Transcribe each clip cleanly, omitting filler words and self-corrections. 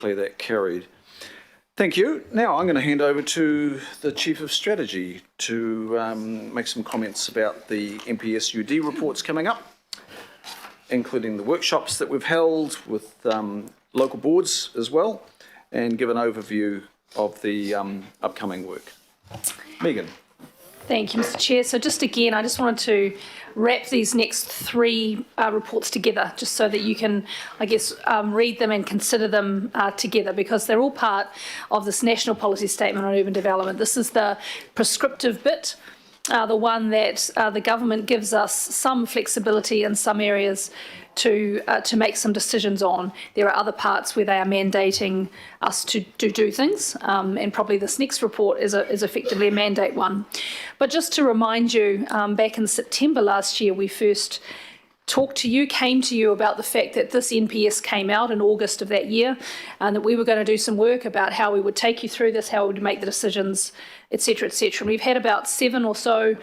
Declare that carried. Thank you. Now I'm going to hand over to the Chief of Strategy to make some comments about the NPS-UD reports coming up, including the workshops that we've held with local boards as well, and give an overview of the upcoming work. Megan. Thank you, Mr. Chair. So just again, I just wanted to wrap these next three reports together, just so that you can, I guess, read them and consider them together, because they're all part of this National Policy Statement on Urban Development. This is the prescriptive bit, the one that the government gives us some flexibility in some areas to make some decisions on. There are other parts where they are mandating us to do things, and probably this next report is effectively a mandate one. But just to remind you, back in September last year, we first came to you about the fact that this NPS came out in August of that year, and that we were going to do some work about how we would take you through this, how we would make the decisions, etc., etc. And we've had about 7 or so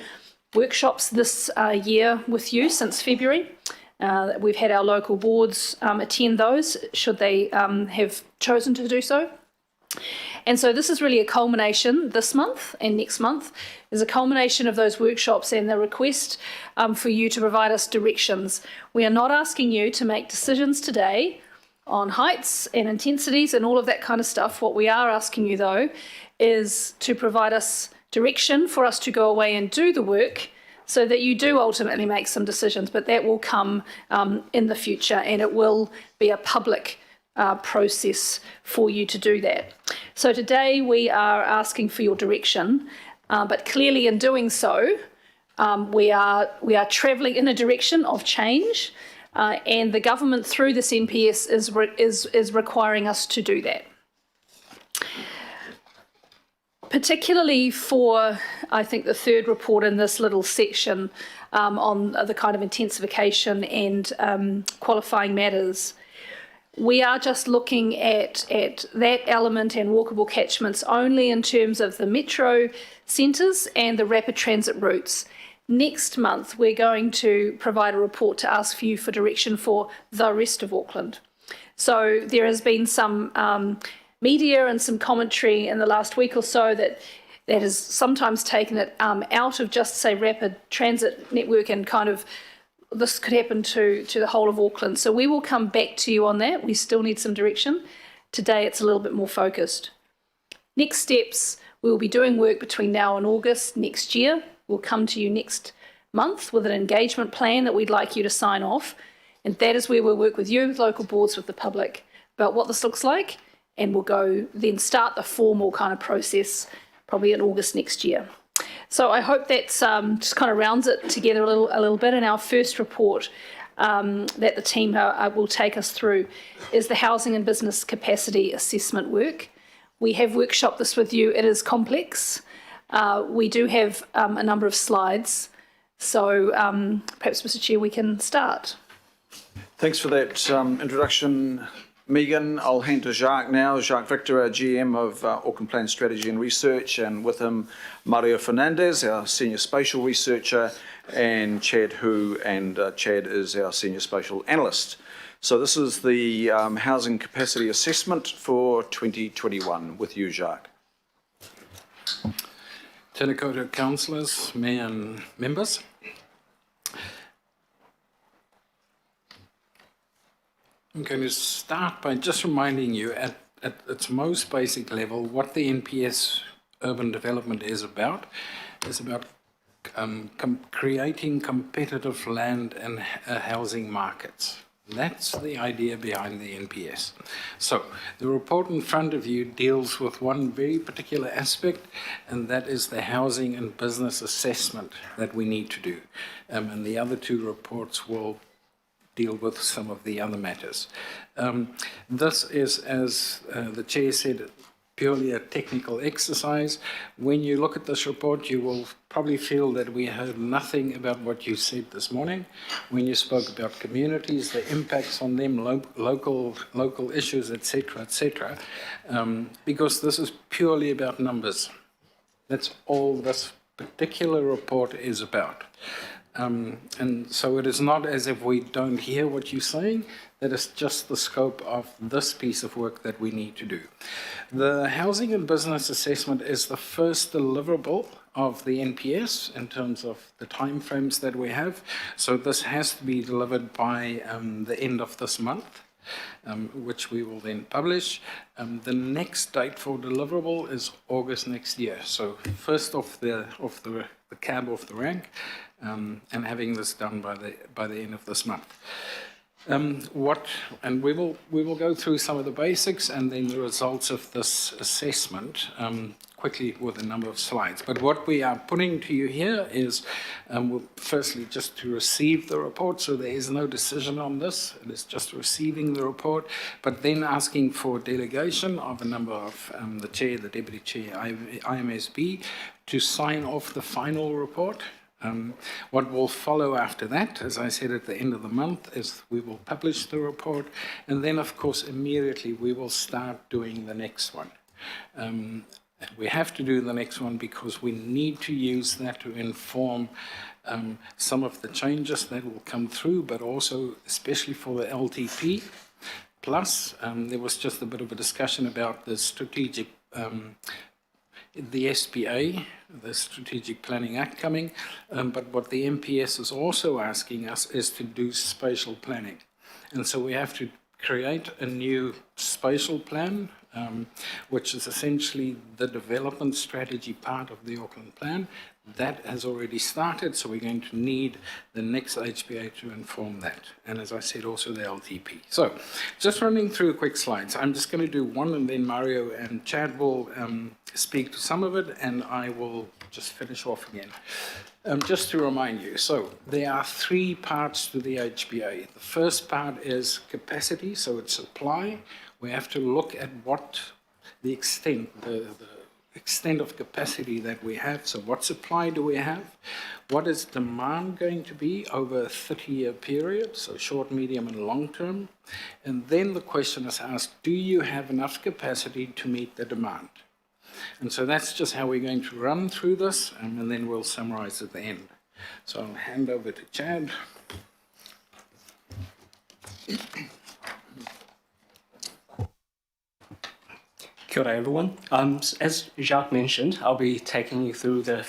workshops this year with you since February. We've had our local boards attend those, should they have chosen to do so. And so this is really a culmination this month and next month is a culmination of those workshops and the request for you to provide us directions. We are not asking you to make decisions today on heights and intensities and all of that kind of stuff. What we are asking you, though, is to provide us direction for us to go away and do the work, so that you do ultimately make some decisions, but that will come in the future, and it will be a public process for you to do that. So today we are asking for your direction, but clearly in doing so, we are travelling in a direction of change, and the government through this NPS is requiring us to do that. Particularly for, I think, the third report in this little section on the kind of intensification and qualifying matters, we are just looking at that element and walkable catchments only in terms of the metro centres and the rapid transit routes. Next month, we're going to provide a report to ask for you for direction for the rest of Auckland. So there has been some media and some commentary in the last week or so that has sometimes taken it out of just, say, rapid transit network, and kind of this could happen to the whole of Auckland. So we will come back to you on that. We still need some direction. Today it's a little bit more focused. Next steps, we will be doing work between now and August next year. We'll come to you next month with an engagement plan that we'd like you to sign off, and that is where we'll work with you, with local boards, with the public, about what this looks like. And we'll go then start the formal kind of process probably in August next year. So I hope that's just kind of rounds it together a little bit. And our first report that the team will take us through is the housing and business capacity assessment work. We have workshopped this with you. It is complex. We do have a number of slides. So perhaps, Mr. Chair, we can start. Thanks for that introduction, Megan. I'll hand to Jacques now. Jacques Victor, our GM of Auckland Plan Strategy and Research, and with him Mario Fernandez, our Senior Spatial Researcher, and Chad Hu, and Chad is our Senior Spatial Analyst. So this is the Housing Capacity Assessment for 2021 with you, Jacques. Tēnā koutou councillors, mayor and members. I'm going to start by just reminding you at its most basic level what the NPS urban development is about. It's about creating competitive land and housing markets. That's the idea behind the NPS. So the report in front of you deals with one very particular aspect, and that is the housing and business assessment that we need to do. And the other two reports will deal with some of the other matters. This is, as the chair said, purely a technical exercise. When you look at this report, you will probably feel that we heard nothing about what you said this morning when you spoke about communities, the impacts on them, local issues, etc., because this is purely about numbers. That's all this particular report is about. And so it is not as if we don't hear what you're saying, that is just the scope of this piece of work that we need to do. The Housing and Business Assessment is the first deliverable of the NPS in terms of the timeframes that we have. So this has to be delivered by the end of this month, which we will then publish. The next date for deliverable is August next year. So first off the cab off the rank, and having this done by the end of this month. And we will go through some of the basics and then the results of this assessment quickly with a number of slides. But what we are putting to you here is, firstly, just to receive the report. So there is no decision on this. It is just receiving the report, but then asking for delegation of a number of the chair, the deputy chair, IMSB, to sign off the final report. What will follow after that, as I said at the end of the month, is we will publish the report, and then, of course, immediately we will start doing the next one. We have to do the next one because we need to use that to inform some of the changes that will come through, but also, especially for the LTP. Plus, there was just a bit of a discussion about the strategic the SPA, the Strategic Planning Act coming, but what the MPS is also asking us is to do spatial planning. And so we have to create a new spatial plan, which is essentially the development strategy part of the Auckland plan. That has already started, so we're going to need the next HPA to inform that. And as I said, also the LTP. So just running through quick slides. I'm just going to do one, and then Mario and Chad will speak to some of it, and I will just finish off again. Just to remind you, so there are three parts to the HPA. The first part is capacity, so it's supply. We have to look at what the extent, the extent of capacity that we have. So what supply do we have? What is demand going to be over a 30-year period? So short, medium, and long term. And then the question is asked, do you have enough capacity to meet the demand? And so that's just how we're going to run through this, and then we'll summarize at the end. So I'll hand over to Chad. Kia ora, everyone. As Jacques mentioned, I'll be taking you through the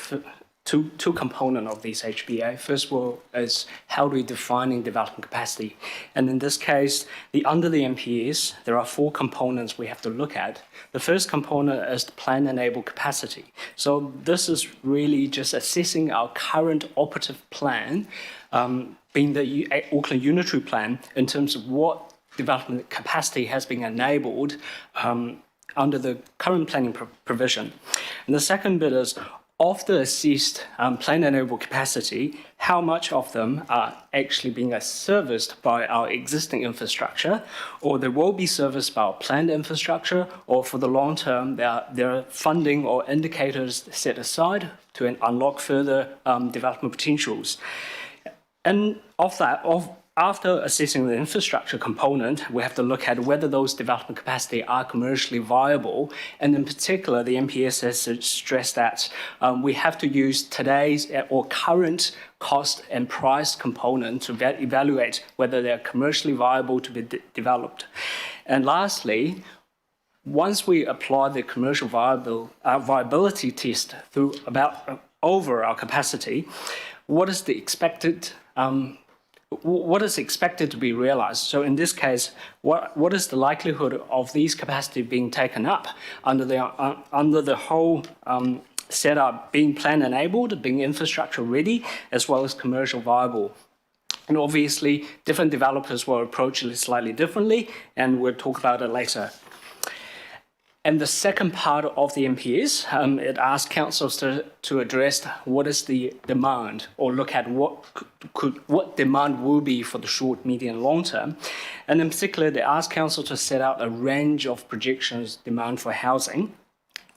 two components of this HBA. First of all is how do we defining development capacity. And in this case, under the MPS, there are four components we have to look at. The first component is the plan-enabled capacity. So this is really just assessing our current operative plan, being the Auckland Unitary Plan, in terms of what development capacity has been enabled under the current planning provision. And the second bit is, of the assessed plan-enabled capacity, how much of them are actually being serviced by our existing infrastructure, or they will be serviced by our planned infrastructure, or for the long term, there are funding or indicators set aside to unlock further development potentials. And after assessing the infrastructure component, we have to look at whether those development capacity are commercially viable. And in particular, the MPS has stressed that we have to use today's or current cost and price component to evaluate whether they're commercially viable to be developed. And lastly, once we apply the commercial viability test through over our capacity, what is expected to be realized? So in this case, what is the likelihood of these capacity being taken up under the whole setup being plan enabled, being infrastructure ready, as well as commercial viable? And obviously, different developers will approach it slightly differently, and we'll talk about it later. And the second part of the MPS, it asks councils to address what is the demand, or look at what demand will be for the short, medium, long term. And in particular, they ask council to set out a range of projections demand for housing.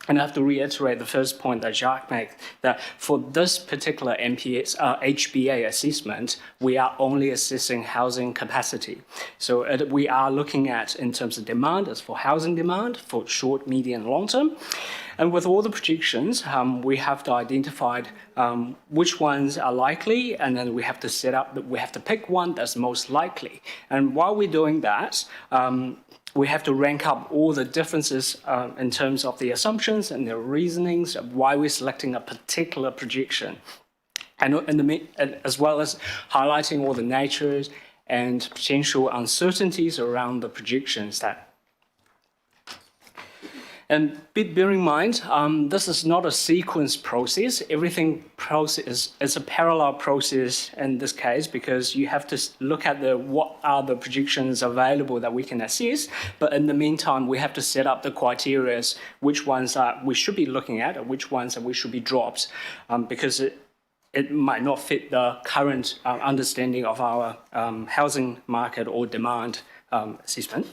And I have to reiterate the first point that Jacques made, that for this particular HBA assessment, we are only assessing housing capacity. So we are looking at, in terms of demand, as for housing demand, for short, medium, long term. And with all the projections, we have to identify which ones are likely, and then we have to pick one that's most likely. And while we're doing that, we have to rank up all the differences in terms of the assumptions and the reasonings of why we're selecting a particular projection, and as well as highlighting all the natures and potential uncertainties around the projections. And bear in mind, this is not a sequence process. Everything is a parallel process in this case, because you have to look at what are the projections available that we can assess. But in the meantime, we have to set up the criteria, which ones we should be looking at and which ones that we should be dropped, because it might not fit the current understanding of our housing market or demand assessment.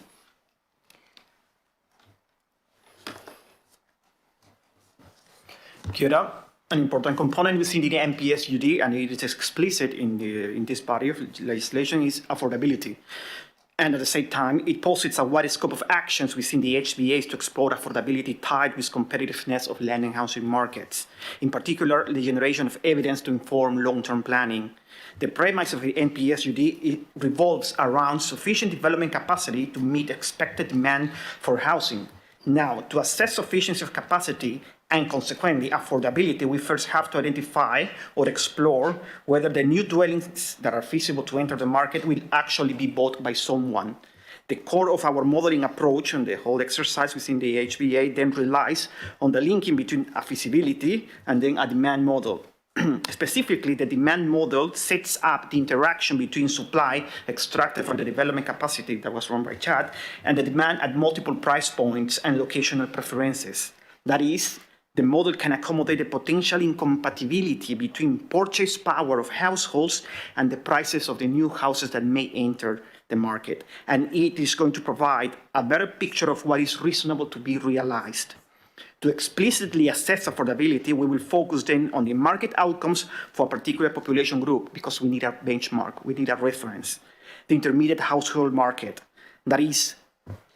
Kia ora. An important component within the NPS-UD, and it is explicit in this body of legislation, is affordability. And at the same time, it posits a wide scope of actions within the HBAs to explore affordability tied with competitiveness of land and housing markets. In particular, the generation of evidence to inform long-term planning. The premise of the NPS-UD revolves around sufficient development capacity to meet expected demand for housing. Now, to assess sufficiency of capacity and consequently affordability, we first have to identify or explore whether the new dwellings that are feasible to enter the market will actually be bought by someone. The core of our modeling approach and the whole exercise within the HBA then relies on the linking between a feasibility and then a demand model. Specifically, the demand model sets up the interaction between supply extracted from the development capacity that was run by Chad and the demand at multiple price points and locational preferences. That is, the model can accommodate the potential incompatibility between purchase power of households and the prices of the new houses that may enter the market. And it is going to provide a better picture of what is reasonable to be realized. To explicitly assess affordability, we will focus then on the market outcomes for a particular population group, because we need a benchmark, we need a reference. The intermediate household market, that is,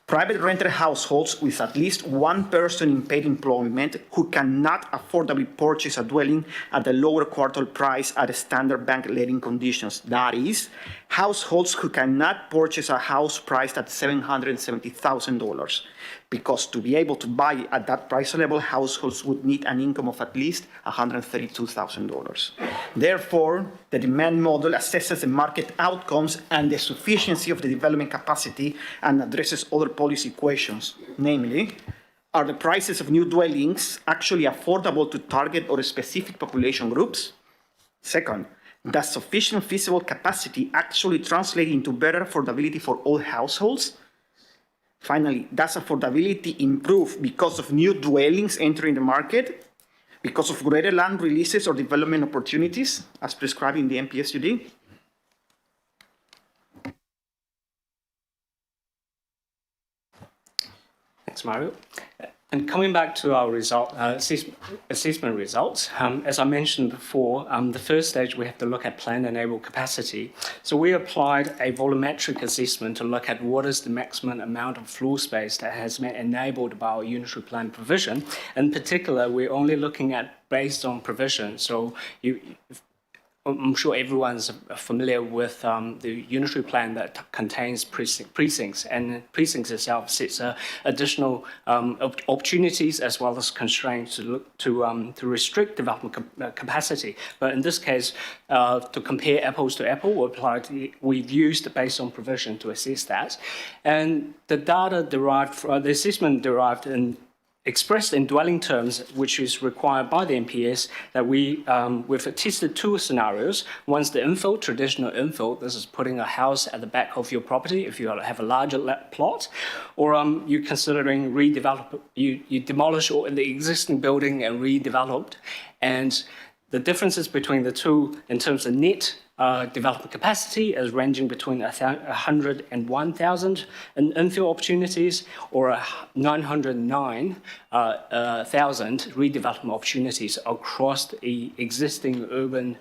private rented households with at least one person in paid employment who cannot affordably purchase a dwelling at the lower quartile price at standard bank lending conditions. That is, households who cannot purchase a house priced at $770,000. Because to be able to buy at that price level, households would need an income of at least $132,000. Therefore, the demand model assesses the market outcomes and the sufficiency of the development capacity and addresses other policy questions. Namely, are the prices of new dwellings actually affordable to target or specific population groups? Second, does sufficient feasible capacity actually translate into better affordability for all households? Finally, does affordability improve because of new dwellings entering the market, because of greater land releases or development opportunities, as prescribed in the NPS-UD? Thanks, Mario. And coming back to our assessment results, as I mentioned before, the first stage we have to look at plan-enabled capacity. So we applied a volumetric assessment to look at what is the maximum amount of floor space that has been enabled by our unitary plan provision. In particular, we're only looking at based on provision. So I'm sure everyone's familiar with the unitary plan that contains precincts, and precincts itself sets additional opportunities as well as constraints to restrict development capacity. But in this case, to compare apples to apples, we've used based on provision to assess that, and the data derived from the assessment derived in expressed in dwelling terms, which is required by the NPS, that we've tested two scenarios. One's the infill, traditional infill. This is putting a house at the back of your property if you have a larger plot, or you're considering redevelop. You demolish the existing building and redevelop, and the differences between the two in terms of net development capacity is ranging between 100 and 1,000 infill opportunities or 909,000 redevelopment opportunities across the existing urban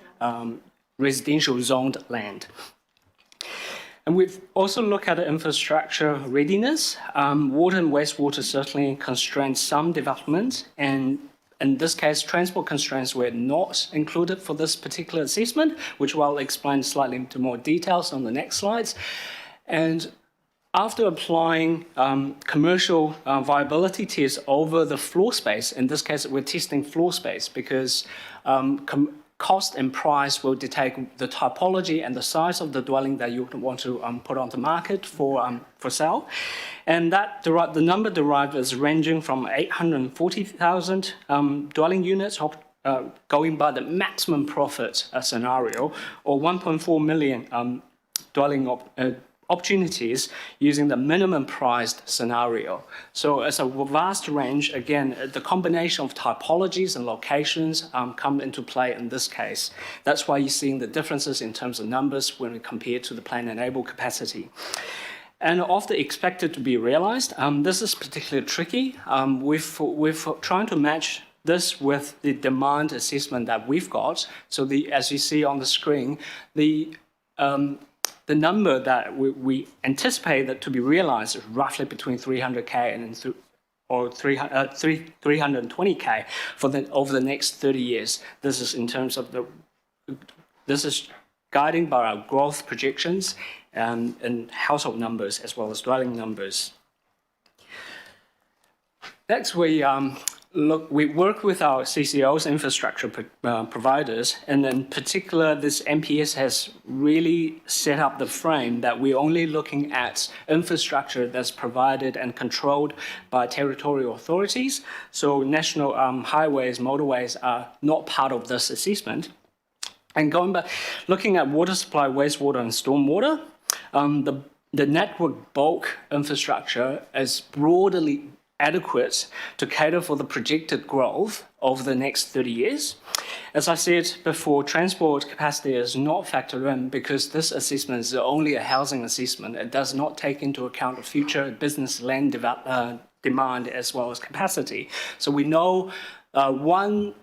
residential zoned land. And we've also looked at infrastructure readiness. Water and wastewater certainly constrain some development, and in this case, transport constraints were not included for this particular assessment, which I'll explain slightly into more details on the next slides. And after applying commercial viability tests over the floor space, in this case, we're testing floor space because cost and price will dictate the typology and the size of the dwelling that you want to put on the market for sale. And that the number derived is ranging from 840,000 dwelling units going by the maximum profit scenario, or 1.4 million dwelling opportunities using the minimum priced scenario. So it's a vast range. Again, the combination of typologies and locations come into play in this case. That's why you're seeing the differences in terms of numbers when we compare to the plan-enabled capacity. And of the expected to be realized, this is particularly tricky. We've trying to match this with the demand assessment that we've got. So as you see on the screen, the number that we anticipate that to be realized is roughly between 300K and 320K over the next 30 years. This is in terms of this is guiding by our growth projections and household numbers as well as dwelling numbers. Next, we work with our CCOs, infrastructure providers, and in particular, this NPS has really set up the frame that we're only looking at infrastructure that's provided and controlled by territorial authorities. So national highways, motorways are not part of this assessment. And going back, looking at water supply, wastewater, and stormwater, the network bulk infrastructure is broadly adequate to cater for the projected growth over the next 30 years. As I said before, transport capacity is not factored in because this assessment is only a housing assessment. It does not take into account the future business land demand as well as capacity. So we know one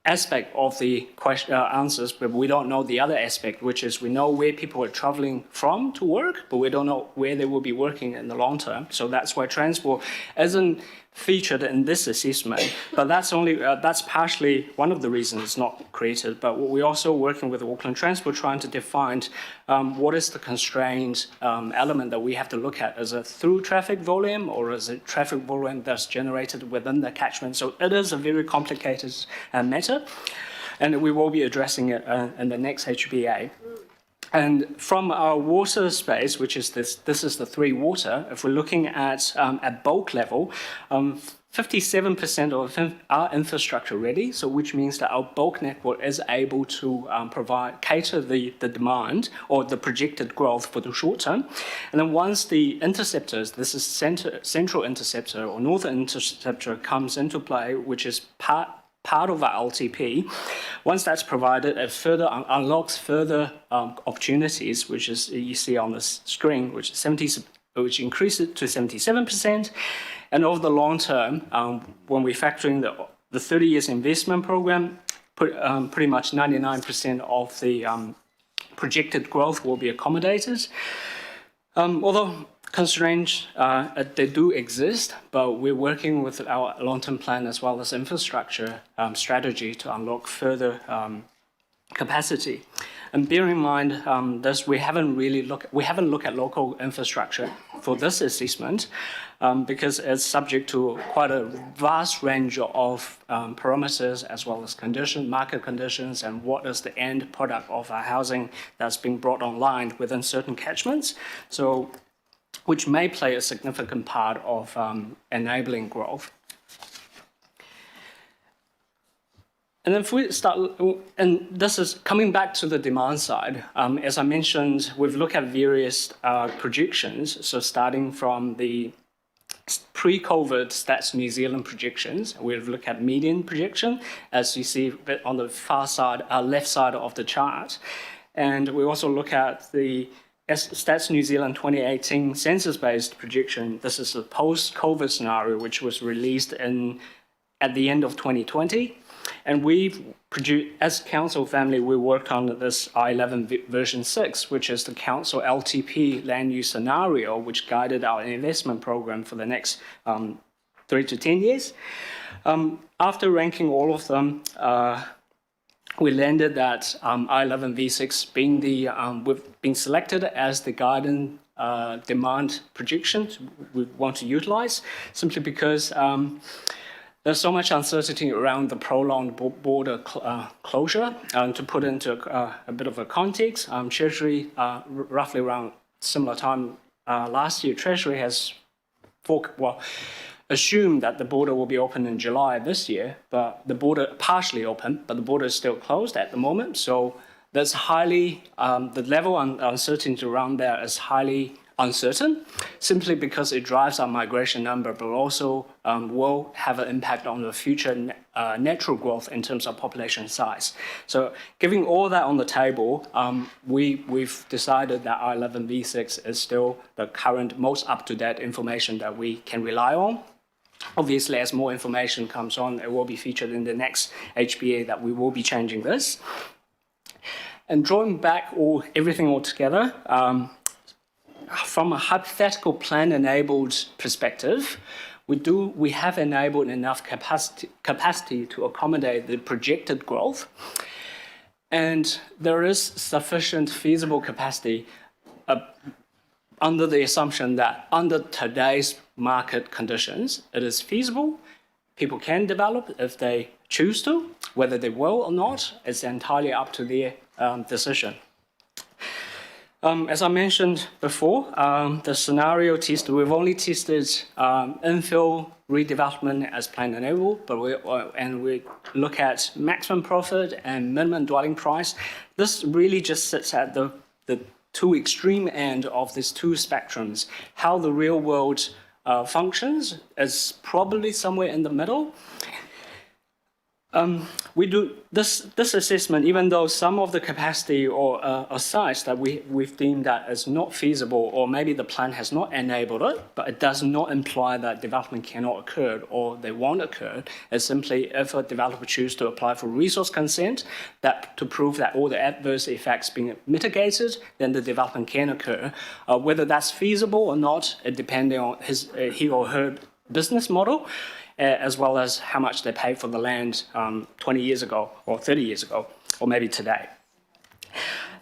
aspect of the question answers, but we don't know the other aspect, which is we know where people are traveling from to work, but we don't know where they will be working in the long term. So that's why transport isn't featured in this assessment, but that's partially one of the reasons it's not created. But we're also working with Auckland Transport trying to define what is the constrained element that we have to look at. Is it through traffic volume or is it traffic volume that's generated within the catchment? So it is a very complicated matter, and we will be addressing it in the next HBA. And from our water space, which is this is the 3 water, if we're looking at bulk level, 57% of our infrastructure ready, so which means that our bulk network is able to cater the demand or the projected growth for the short term. And then once the interceptors, this is central interceptor or northern interceptor comes into play, which is part of our LTP, once that's provided, it further unlocks further opportunities, which is you see on the screen, which increases to 77%. And over the long term, when we factor in the 30 years investment program, pretty much 99% of the projected growth will be accommodated. Although constraints, they do exist, but we're working with our long-term plan as well as infrastructure strategy to unlock further capacity. And bear in mind we haven't looked at local infrastructure for this assessment because it's subject to quite a vast range of parameters as well as market conditions, and what is the end product of our housing that's being brought online within certain catchments. So, which may play a significant part of enabling growth. And then if we start, and this is coming back to the demand side, as I mentioned, we've looked at various projections. So starting from the pre-COVID Stats New Zealand projections. We've looked at median projection, as you see on the far side, left side of the chart. And we also look at the Stats New Zealand 2018 census-based projection. This is a post-COVID scenario, which was released at the end of 2020. And we've produced, as council family, we worked on this I11 version 6, which is the council LTP land use scenario, which guided our investment program for the next 3 to 10 years. After ranking all of them, we landed that I11 V6 we've been selected as the guidance demand projection we want to utilize, simply because there's so much uncertainty around the prolonged border closure. To put into a bit of a context, Treasury, roughly around similar time last year, Treasury has assumed that the border will be open in July this year, but the border partially open, but the border is still closed at the moment. So there's the level of uncertainty around there is highly uncertain, simply because it drives our migration number, but also will have an impact on the future natural growth in terms of population size. So giving all that on the table, we've decided that I11 V6 is still the current most up-to-date information that we can rely on. Obviously, as more information comes on, it will be featured in the next HBA that we will be changing this. And drawing back everything all together, from a hypothetical plan-enabled perspective, we have enabled enough capacity to accommodate the projected growth, and there is sufficient feasible capacity under the assumption that under today's market conditions, it is feasible. People can develop if they choose to. Whether they will or not, it's entirely up to their decision. As I mentioned before, the scenario test, we've only tested infill redevelopment as plan enabled, but we look at maximum profit and minimum dwelling price. This really just sits at the two extreme end of these two spectrums. How the real world functions is probably somewhere in the middle. We do this assessment, even though some of the capacity or sites that we've deemed that is not feasible, or maybe the plan has not enabled it, but it does not imply that development cannot occur or they won't occur. It's simply if a developer chooses to apply for resource consent to prove that all the adverse effects being mitigated, then the development can occur. Whether that's feasible or not, it depending on he or her business model, as well as how much they paid for the land 20 years ago or 30 years ago, or maybe today.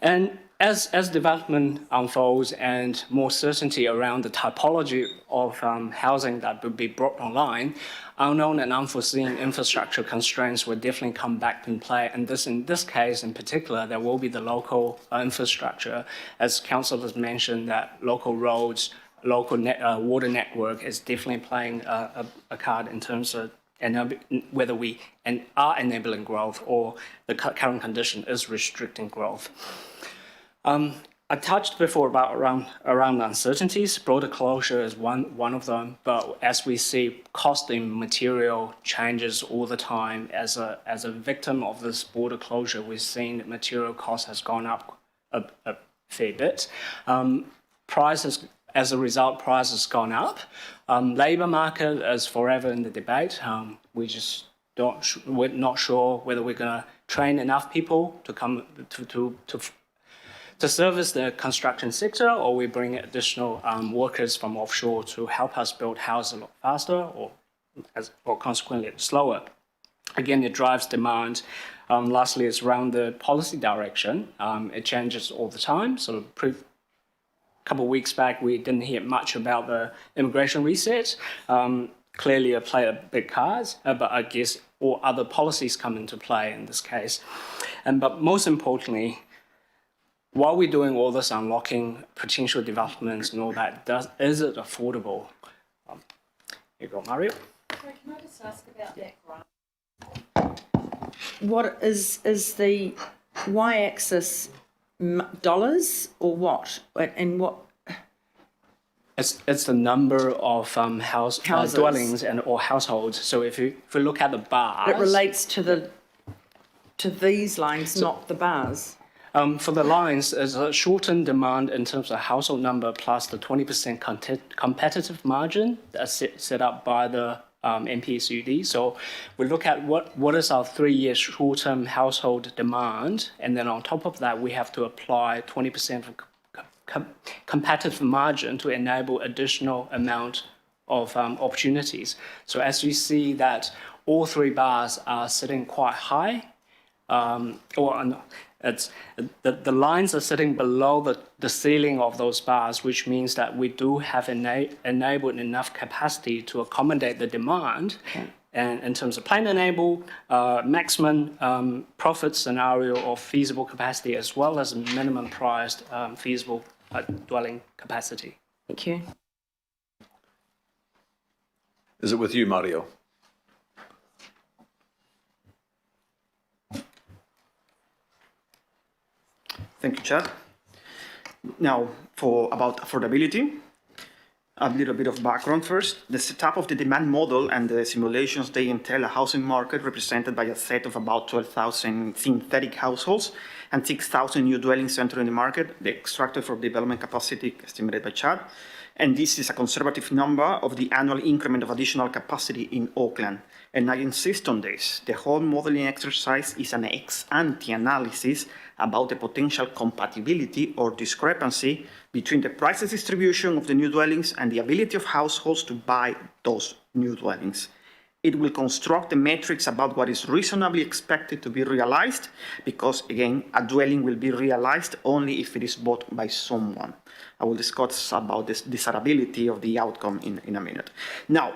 And as development unfolds and more certainty around the typology of housing that would be brought online, unknown and unforeseen infrastructure constraints will definitely come back in play. And in this case in particular, there will be the local infrastructure. As council has mentioned, that local roads, local water network is definitely playing a card in terms of whether we are enabling growth or the current condition is restricting growth. I touched before about around uncertainties. Border closure is one of them, but as we see cost in material changes all the time, as a victim of this border closure, we've seen that material cost has gone up a fair bit. As a result, price has gone up. Labour market is forever in the debate. We're not sure whether we're going to train enough people to come to service the construction sector, or we bring additional workers from offshore to help us build houses a lot faster, or consequently slower. Again, it drives demand. Lastly, it's around the policy direction. It changes all the time. So couple of weeks back, we didn't hear much about the immigration reset. Clearly, it played a big card, but I guess all other policies come into play in this case. But most importantly, while we're doing all this unlocking potential developments and all that, is it affordable? Here you go, Mario. Sorry, can I just ask about that grant? What is the y-axis dollars or what? And what? It's the number of Houses. dwellings or households. So if you look at the bars, It relates to these lines, not the bars. for the lines, there's a shortened demand in terms of household number plus the 20% competitive margin that's set up by the NPSUD. So we look at what is our 3-year short-term household demand, and then on top of that, we have to apply 20% of competitive margin to enable additional amount of opportunities. So as you see that all 3 bars are sitting quite high, the lines are sitting below the ceiling of those bars, which means that we do have enabled enough capacity to accommodate the demand. Okay. And in terms of plan enable, maximum profit scenario of feasible capacity, as well as minimum priced feasible dwelling capacity. Thank you. Is it with you, Mario? Thank you, Chad. Now, about affordability, a little bit of background first. The setup of the demand model and the simulations, they entail a housing market represented by a set of about 12,000 synthetic households and 6,000 new dwellings entering the market, the extracted from development capacity estimated by Chad. And this is a conservative number of the annual increment of additional capacity in Auckland. And I insist on this. The whole modeling exercise is an ex-ante analysis about the potential compatibility or discrepancy between the prices distribution of the new dwellings and the ability of households to buy those new dwellings. It will construct the metrics about what is reasonably expected to be realized, because, again, a dwelling will be realized only if it is bought by someone. I will discuss about this desirability of the outcome in a minute. Now,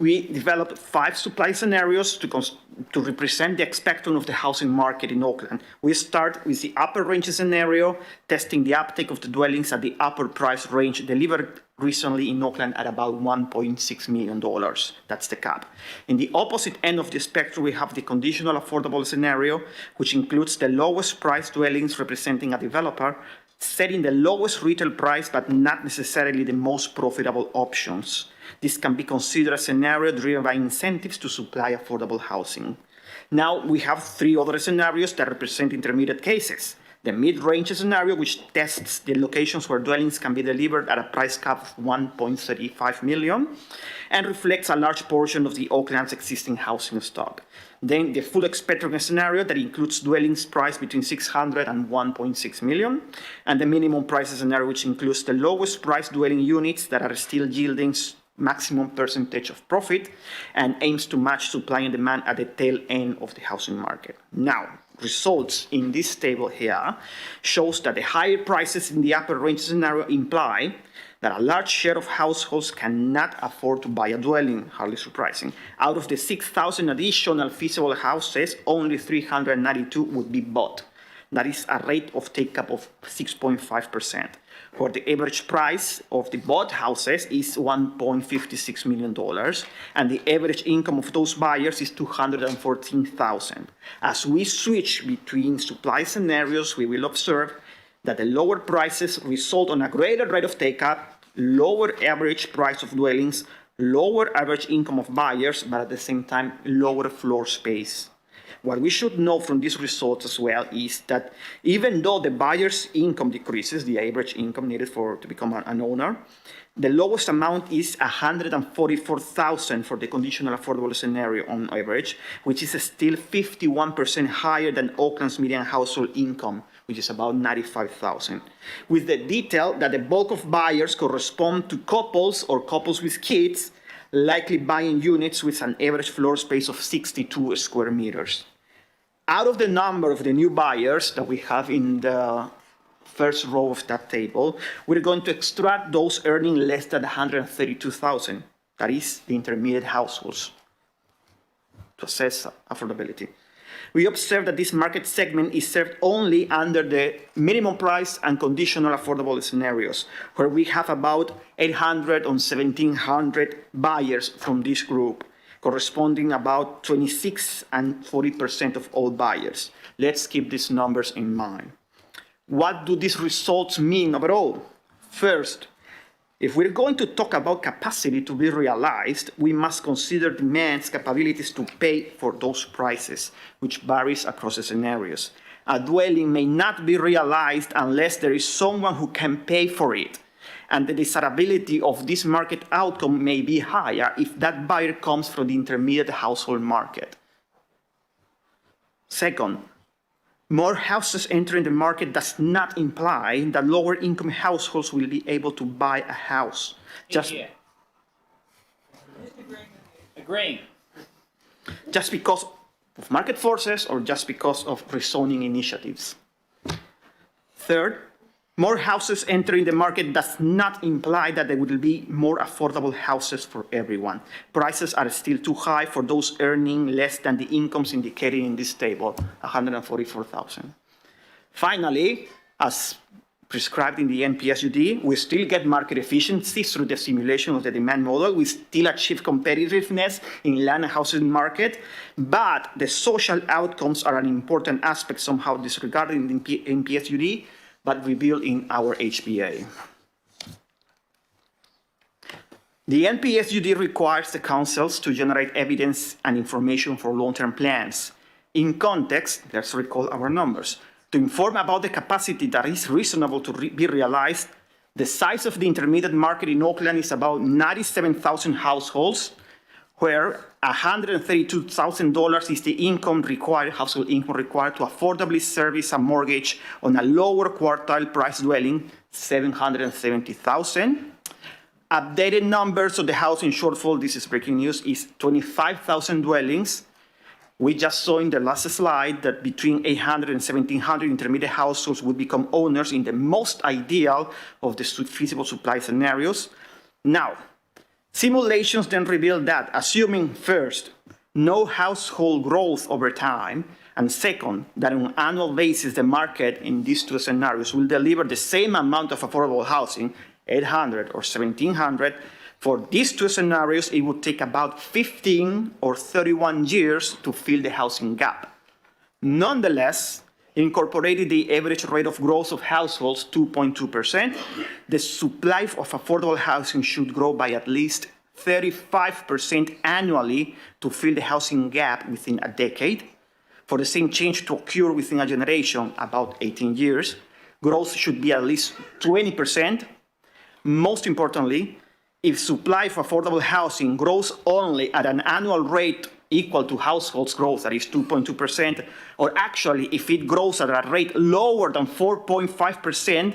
we developed 5 supply scenarios to represent the spectrum of the housing market in Auckland. We start with the upper range scenario, testing the uptake of the dwellings at the upper price range delivered recently in Auckland at about $1.6 million. That's the cap. In the opposite end of the spectrum, we have the conditional affordable scenario, which includes the lowest price dwellings representing a developer setting the lowest retail price, but not necessarily the most profitable options. This can be considered a scenario driven by incentives to supply affordable housing. Now, we have 3 other scenarios that represent intermediate cases. The mid-range scenario, which tests the locations where dwellings can be delivered at a price cap of $1.35 million and reflects a large portion of the Auckland's existing housing stock. Then the full spectrum scenario that includes dwellings priced between $600 and $1.6 million, and the minimum price scenario, which includes the lowest price dwelling units that are still yielding maximum percentage of profit and aims to match supply and demand at the tail end of the housing market. Now, results in this table here shows that the higher prices in the upper range scenario imply that a large share of households cannot afford to buy a dwelling, hardly surprising. Out of the 6,000 additional feasible houses, only 392 would be bought. That is a rate of take-up of 6.5%, where the average price of the bought houses is $1.56 million, and the average income of those buyers is $214,000. As we switch between supply scenarios, we will observe that the lower prices result on a greater rate of take-up, lower average price of dwellings, lower average income of buyers, but at the same time, lower floor space. What we should know from these results as well is that even though the buyer's income decreases, the average income needed to become an owner, the lowest amount is $144,000 for the conditional affordable scenario on average, which is still 51% higher than Auckland's median household income, which is about $95,000. With the detail that the bulk of buyers correspond to couples or couples with kids, likely buying units with an average floor space of 62 square meters. Out of the number of the new buyers that we have in the first row of that table, we're going to extract those earning less than $132,000. That is the intermediate households, to assess affordability. We observe that this market segment is served only under the minimum price and conditional affordable scenarios, where we have about 800 or 1,700 buyers from this group, corresponding about 26 and 40% of all buyers. Let's keep these numbers in mind. What do these results mean overall? First, If we're going to talk about capacity to be realized, we must consider demand's capabilities to pay for those prices, which varies across the scenarios. A dwelling may not be realized unless there is someone who can pay for it, and the desirability of this market outcome may be higher if that buyer comes from the intermediate household market. Second, more houses entering the market does not imply that lower income households will be able to buy a house. Agreeing. Just because of market forces or just because of rezoning initiatives. Third, more houses entering the market does not imply that there will be more affordable houses for everyone. Prices are still too high for those earning less than the incomes indicated in this table, $144,000. Finally, as prescribed in the NPSUD, we still get market efficiency through the simulation of the demand model. We still achieve competitiveness in land and housing market, but the social outcomes are an important aspect somehow disregarded in the NPSUD, but revealed in our HBA. The NPSUD requires the councils to generate evidence and information for long-term plans. In context, let's recall our numbers. To inform about the capacity that is reasonable to be realized, the size of the intermediate market in Auckland is about 97,000 households, where $132,000 is the income required, household income required to affordably service a mortgage on a lower quartile price dwelling, $770,000. Updated numbers of the housing shortfall, this is breaking news, is 25,000 dwellings. We just saw in the last slide that between 800 and 1,700 intermediate households would become owners in the most ideal of the feasible supply scenarios. Now, simulations then reveal that, assuming first, no household growth over time, and second, that on an annual basis, the market in these two scenarios will deliver the same amount of affordable housing, 800 or 1,700, for these two scenarios, it would take about 15 or 31 years to fill the housing gap. Nonetheless, incorporating the average rate of growth of households, 2.2%, the supply of affordable housing should grow by at least 35% annually to fill the housing gap within a decade. For the same change to occur within a generation, about 18 years, growth should be at least 20%. Most importantly, if supply of affordable housing grows only at an annual rate equal to households growth, that is 2.2%, or actually if it grows at a rate lower than 4.5%,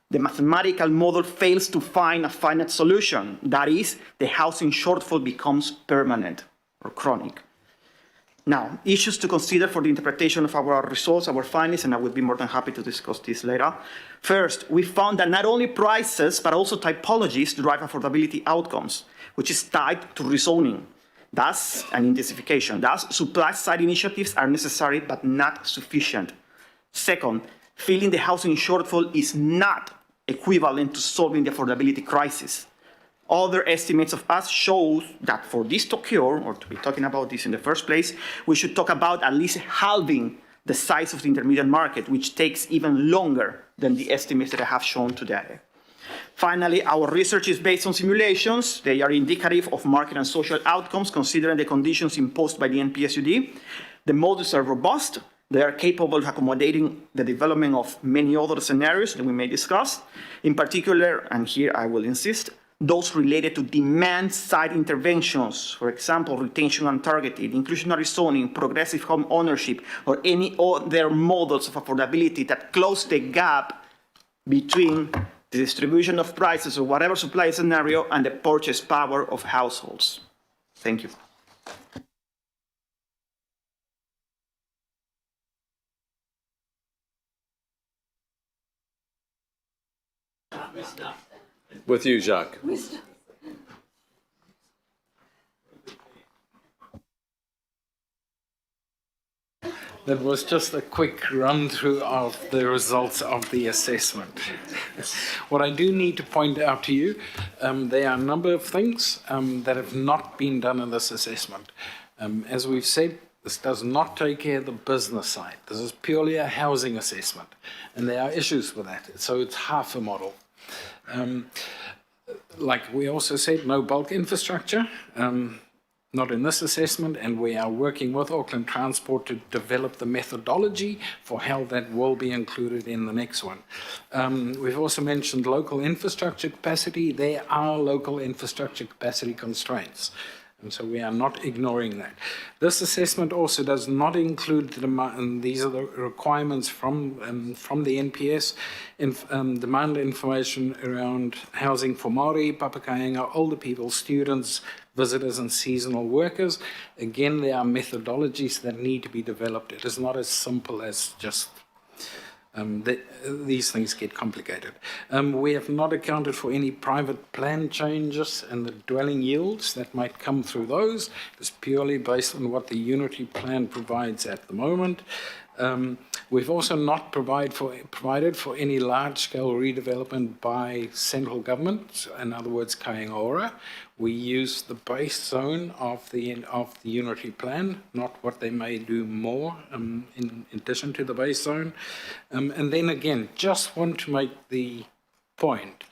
the mathematical model fails to find a finite solution. That is, the housing shortfall becomes permanent or chronic. Now, issues to consider for the interpretation of our results, our findings, and I will be more than happy to discuss this later. First, we found that not only prices, but also typologies drive affordability outcomes, which is tied to rezoning, thus, and intensification. Thus, supply-side initiatives are necessary, but not sufficient. Second, filling the housing shortfall is not equivalent to solving the affordability crisis. Other estimates of us show that for this to occur, or to be talking about this in the first place, we should talk about at least halving the size of the intermediate market, which takes even longer than the estimates that I have shown today. Finally, our research is based on simulations. They are indicative of market and social outcomes considering the conditions imposed by the NPSUD. The models are robust. They are capable of accommodating the development of many other scenarios that we may discuss. In particular, and here I will insist, those related to demand-side interventions, for example, retention and targeted, inclusionary zoning, progressive home ownership, or any other models of affordability that close the gap between the distribution of prices or whatever supply scenario and the purchase power of households. Thank you. With you, Jacques. That was just a quick run through of the results of the assessment. What I do need to point out to you, there are a number of things that have not been done in this assessment. As we've said, this does not take care of the business side. This is purely a housing assessment, and there are issues with that. So it's half a model. like we also said, no bulk infrastructure, not in this assessment, and we are working with Auckland Transport to develop the methodology for how that will be included in the next one. We've also mentioned local infrastructure capacity. There are local infrastructure capacity constraints. And so we are not ignoring that. This assessment also does not include the demand, and these are the requirements from the NPS, demand information around housing for Māori, Papakainga, older people, students, visitors and seasonal workers. Again, there are methodologies that need to be developed. It is not as simple as just these things get complicated. We have not accounted for any private plan changes and the dwelling yields that might come through those. It's purely based on what the unitary plan provides at the moment. We've also not provided for any large-scale redevelopment by central government, in other words, Kaingaora. We use the base zone of the unitary plan, not what they may do more in addition to the base zone. And then again, just want to make the point,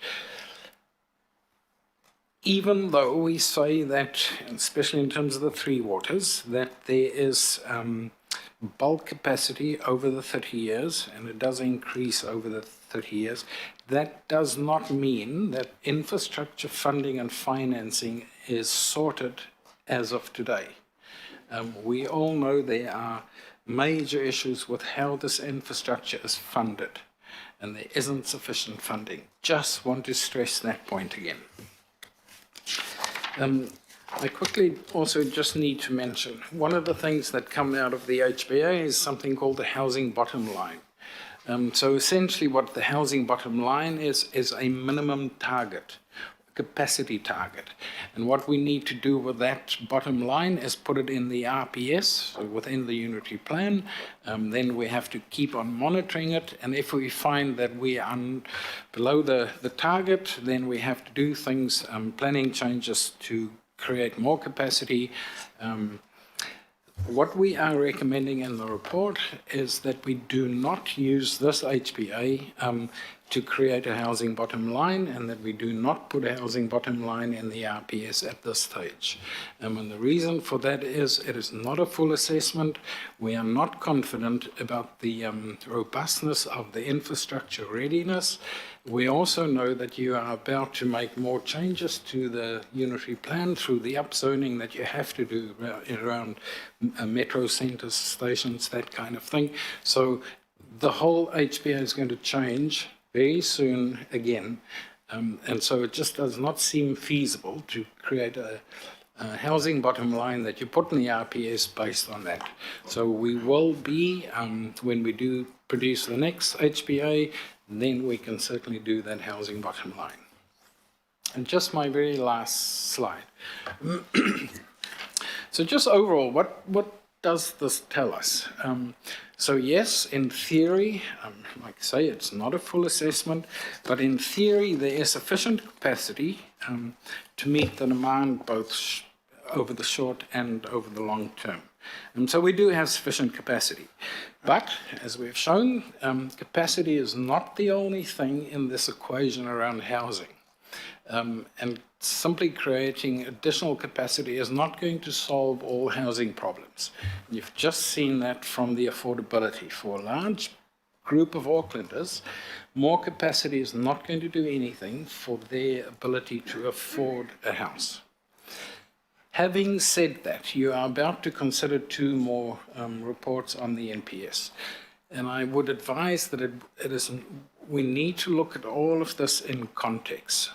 even though we say that, especially in terms of the three waters, that there is bulk capacity over the 30 years, and it does increase over the 30 years, that does not mean that infrastructure funding and financing is sorted as of today. We all know there are major issues with how this infrastructure is funded, and there isn't sufficient funding. Just want to stress that point again. I quickly also just need to mention, one of the things that come out of the HBA is something called the housing bottom line. So essentially what the housing bottom line is a minimum target, capacity target. And what we need to do with that bottom line is put it in the RPS, so within the unitary plan. Then we have to keep on monitoring it. And if we find that we are below the target, then we have to do things, planning changes to create more capacity. What we are recommending in the report is that we do not use this HBA to create a housing bottom line, and that we do not put a housing bottom line in the RPS at this stage. And the reason for that is it is not a full assessment. We are not confident about the robustness of the infrastructure readiness. We also know that you are about to make more changes to the unitary plan through the upzoning that you have to do around metro centres, stations, that kind of thing. So the whole HBA is going to change very soon again. And so it just does not seem feasible to create a housing bottom line that you put in the RPS based on that. So we will be, when we do produce the next HBA, then we can certainly do that housing bottom line. And just my very last slide. So just overall, what does this tell us? So yes, in theory, like I say, it's not a full assessment, but in theory there is sufficient capacity to meet the demand both over the short and over the long term. And so we do have sufficient capacity. But, as we've shown, capacity is not the only thing in this equation around housing. And simply creating additional capacity is not going to solve all housing problems. You've just seen that from the affordability. For a large group of Aucklanders, more capacity is not going to do anything for their ability to afford a house. Having said that, you are about to consider two more reports on the NPS. And I would advise that we need to look at all of this in context.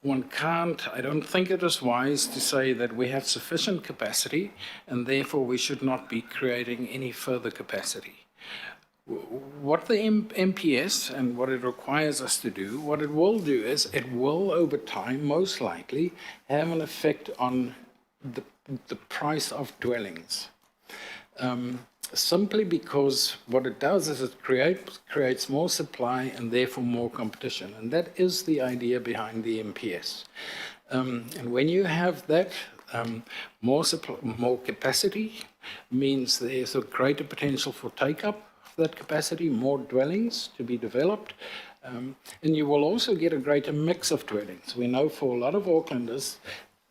One can't, I don't think it is wise to say that we have sufficient capacity and therefore we should not be creating any further capacity. What the MPS and what it requires us to do, what it will do is it will over time most likely have an effect on the price of dwellings. Simply because what it does is it creates more supply and therefore more competition. And that is the idea behind the MPS. And when you have that, more capacity means there's a greater potential for take-up of that capacity, more dwellings to be developed. And you will also get a greater mix of dwellings. We know for a lot of Aucklanders,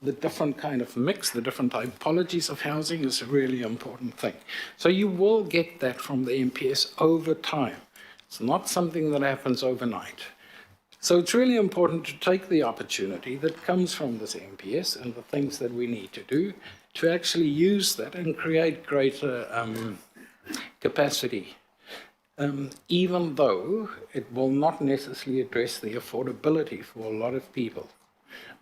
the different kind of mix, the different typologies of housing is a really important thing. So you will get that from the NPS over time. It's not something that happens overnight. So it's really important to take the opportunity that comes from this NPS and the things that we need to do to actually use that and create greater capacity. Even though it will not necessarily address the affordability for a lot of people.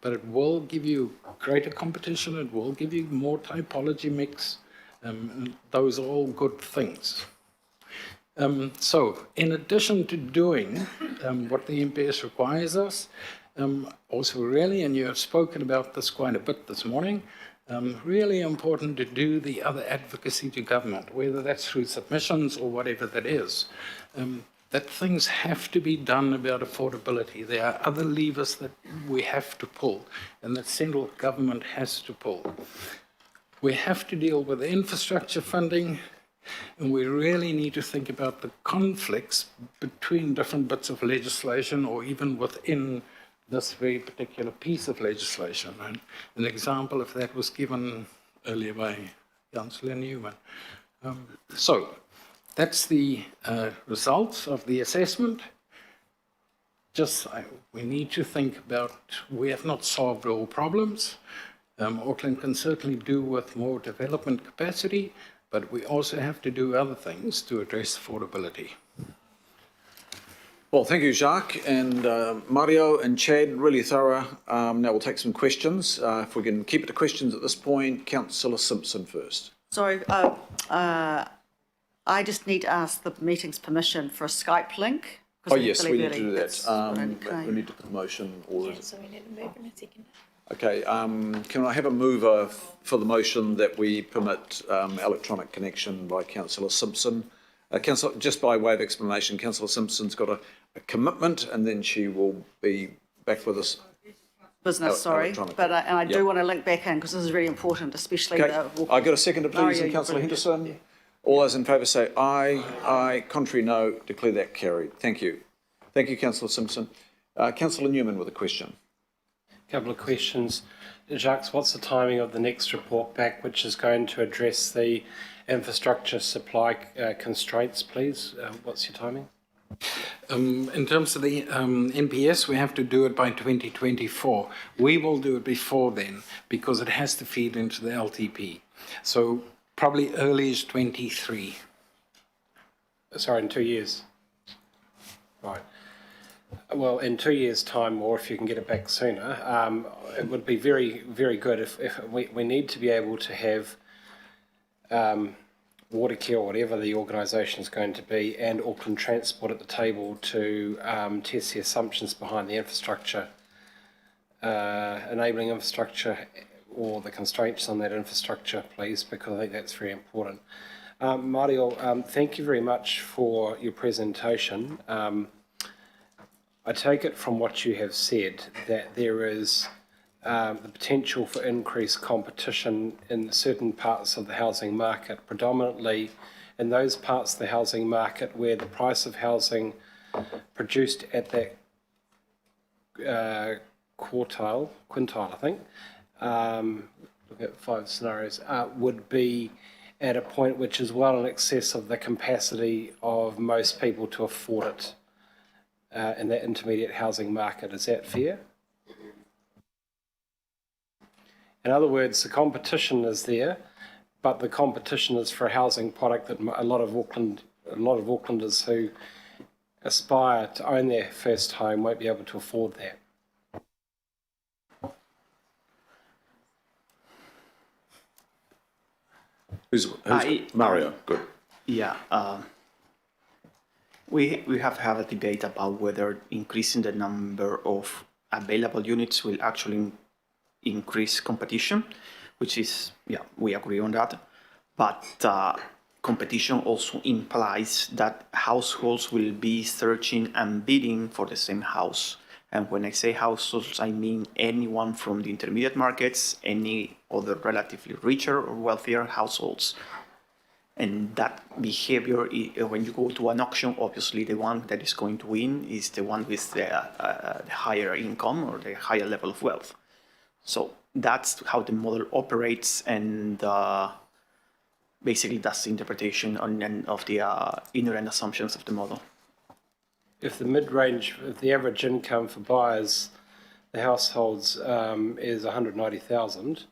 But it will give you greater competition, it will give you more typology mix, and those are all good things. So, in addition to doing what the NPS requires us, also really, and you have spoken about this quite a bit this morning, really important to do the other advocacy to government, whether that's through submissions or whatever that is. That things have to be done about affordability. There are other levers that we have to pull and that central government has to pull. We have to deal with the infrastructure funding, and we really need to think about the conflicts between different bits of legislation or even within this very particular piece of legislation. And an example of that was given earlier by Councillor Newman. So that's the results of the assessment. We need to think about, we have not solved all problems. Auckland can certainly do with more development capacity, but we also have to do other things to address affordability. Well, thank you, Jacques, and Mario and Chad, really thorough. Now we'll take some questions. If we can keep it to questions at this point, Councillor Simpson first. Sorry, I just need to ask the meeting's permission for a Skype link. Oh, yes, we need to do that. That's what I need to We claim. need to put the motion or... So we need to move in a second. Okay, can I have a mover for the motion that we permit electronic connection by Councillor Simpson? Councillor, just by way of explanation, Councillor Simpson's got a commitment and then she will be back with us. Business, sorry, electronic. but I do Yep. want to link back in because this is really important, especially Okay, the. I got a seconder, please, Mario, and you're Councillor brilliant. Henderson. All those in favour say aye. Aye. Contrary, no. Declare that carried. Thank you. Thank you, Councillor Simpson. Councillor Newman with a question. Couple of questions. Jacques, what's the timing of the next report back, which is going to address the infrastructure supply constraints, please? What's your timing? In terms of the NPS, we have to do it by 2024. We will do it before then because it has to feed into the LTP. So probably early as 23. Sorry, in 2 years. Right. Well, in 2 years' time, or if you can get it back sooner, it would be very, very good if we need to be able to have Watercare or whatever the organisation is going to be, and Auckland Transport at the table to test the assumptions behind the infrastructure, enabling infrastructure, or the constraints on that infrastructure, please, because I think that's very important. Mario, thank you very much for your presentation. I take it from what you have said that there is the potential for increased competition in certain parts of the housing market, predominantly in those parts of the housing market where the price of housing produced at that quintile, I think, look at 5 scenarios, would be at a point which is well in excess of the capacity of most people to afford it in that intermediate housing market. Is that fair? In other words, the competition is there, but the competition is for a housing product that a lot of Aucklanders who aspire to own their first home won't be able to afford that. Who's Mario? Good. Yeah. We have had a debate about whether increasing the number of available units will actually increase competition, which is, yeah, we agree on that. But competition also implies that households will be searching and bidding for the same house. And when I say households, I mean anyone from the intermediate markets, any other relatively richer or wealthier households. And that behavior, when you go to an auction, obviously the one that is going to win is the one with the higher income or the higher level of wealth. So that's how the model operates, and basically that's the interpretation of the inherent assumptions of the model. If the mid-range, if the average income for buyers, the households is 190,000,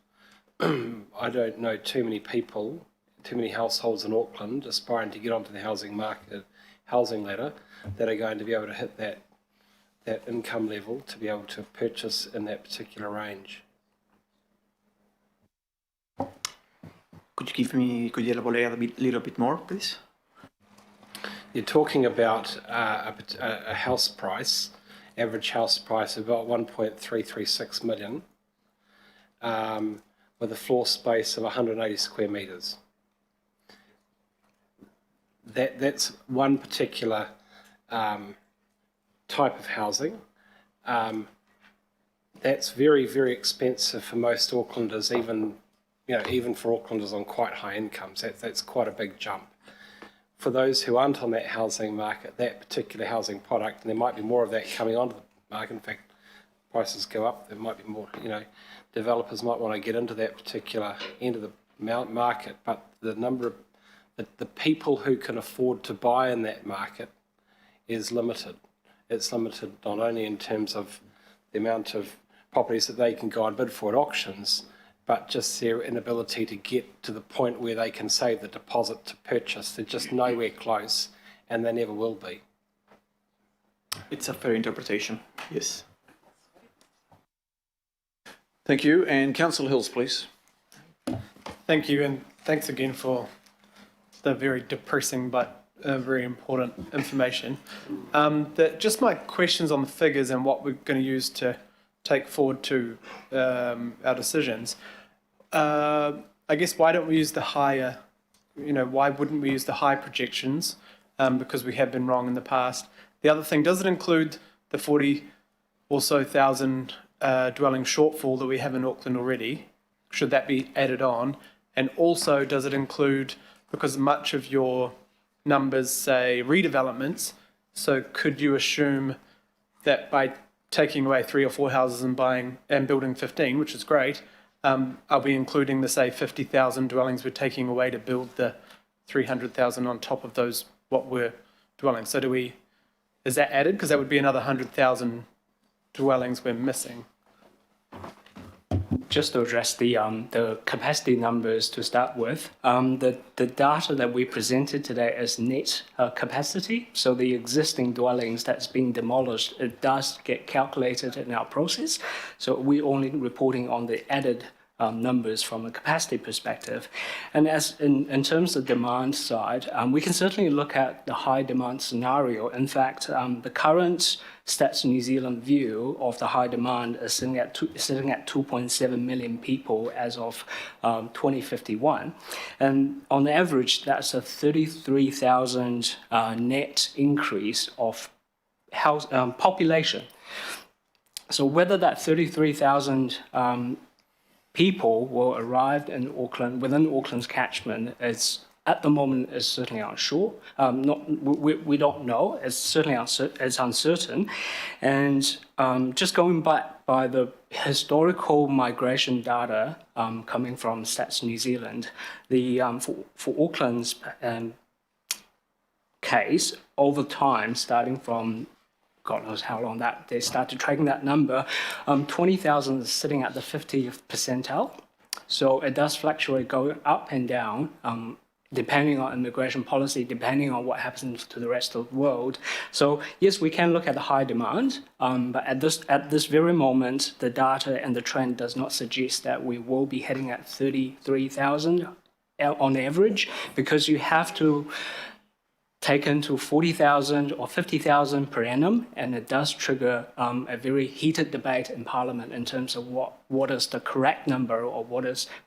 I don't know too many people, too many households in Auckland aspiring to get onto the housing market, housing ladder, that are going to be able to hit that income level to be able to purchase in that particular range. Could you elaborate a little bit more, please? You're talking about a house price, average house price of about 1.336 million, with a floor space of 180 square metres. That's one particular type of housing. That's very, very expensive for most Aucklanders, even for Aucklanders on quite high incomes. That's quite a big jump. For those who aren't on that housing market, that particular housing product, and there might be more of that coming onto the market. In fact, prices go up, there might be more, developers might want to get into that particular end of the market, but the number of the people who can afford to buy in that market is limited. It's limited not only in terms of the amount of properties that they can go and bid for at auctions, but just their inability to get to the point where they can save the deposit to purchase. They're just nowhere close, and they never will be. It's a fair interpretation, yes. Thank you. And Councillor Hills, please. Thank you, and thanks again for the very depressing but very important information. Just my questions on the figures and what we're going to use to take forward to our decisions. I guess why don't we use the higher, why wouldn't we use the high projections? Because we have been wrong in the past. The other thing, does it include the 40 or so thousand dwelling shortfall that we have in Auckland already? Should that be added on? And also, does it include, because much of your numbers say redevelopments, so could you assume that by taking away 3 or 4 houses and buying and building 15, which is great, are we including the, say, 50,000 dwellings we're taking away to build the 300,000 on top of those what were dwellings? So is that added? Because that would be another 100,000 dwellings we're missing. Just to address the capacity numbers to start with, the data that we presented today is net capacity. So the existing dwellings that's been demolished, it does get calculated in our process. So we're only reporting on the added numbers from a capacity perspective. And as in terms of demand side, we can certainly look at the high demand scenario. In fact, the current Stats New Zealand view of the high demand is sitting at 2.7 million people as of 2051. And on average, that's a 33,000 net increase of population. So whether that 33,000 people will arrive in Auckland, within Auckland's catchment, at the moment is certainly unsure. We don't know. It's certainly it's uncertain. And just going back by the historical migration data coming from Stats New Zealand, for Auckland's case, over time, starting from God knows how long that they started tracking that number, 20,000 is sitting at the 50th percentile. So it does fluctuate going up and down, depending on immigration policy, depending on what happens to the rest of the world. So yes, we can look at the high demand, but at this very moment, the data and the trend does not suggest that we will be heading at 33,000 on average, because you have to take into 40,000 or 50,000 per annum, and it does trigger a very heated debate in Parliament in terms of what is the correct number, or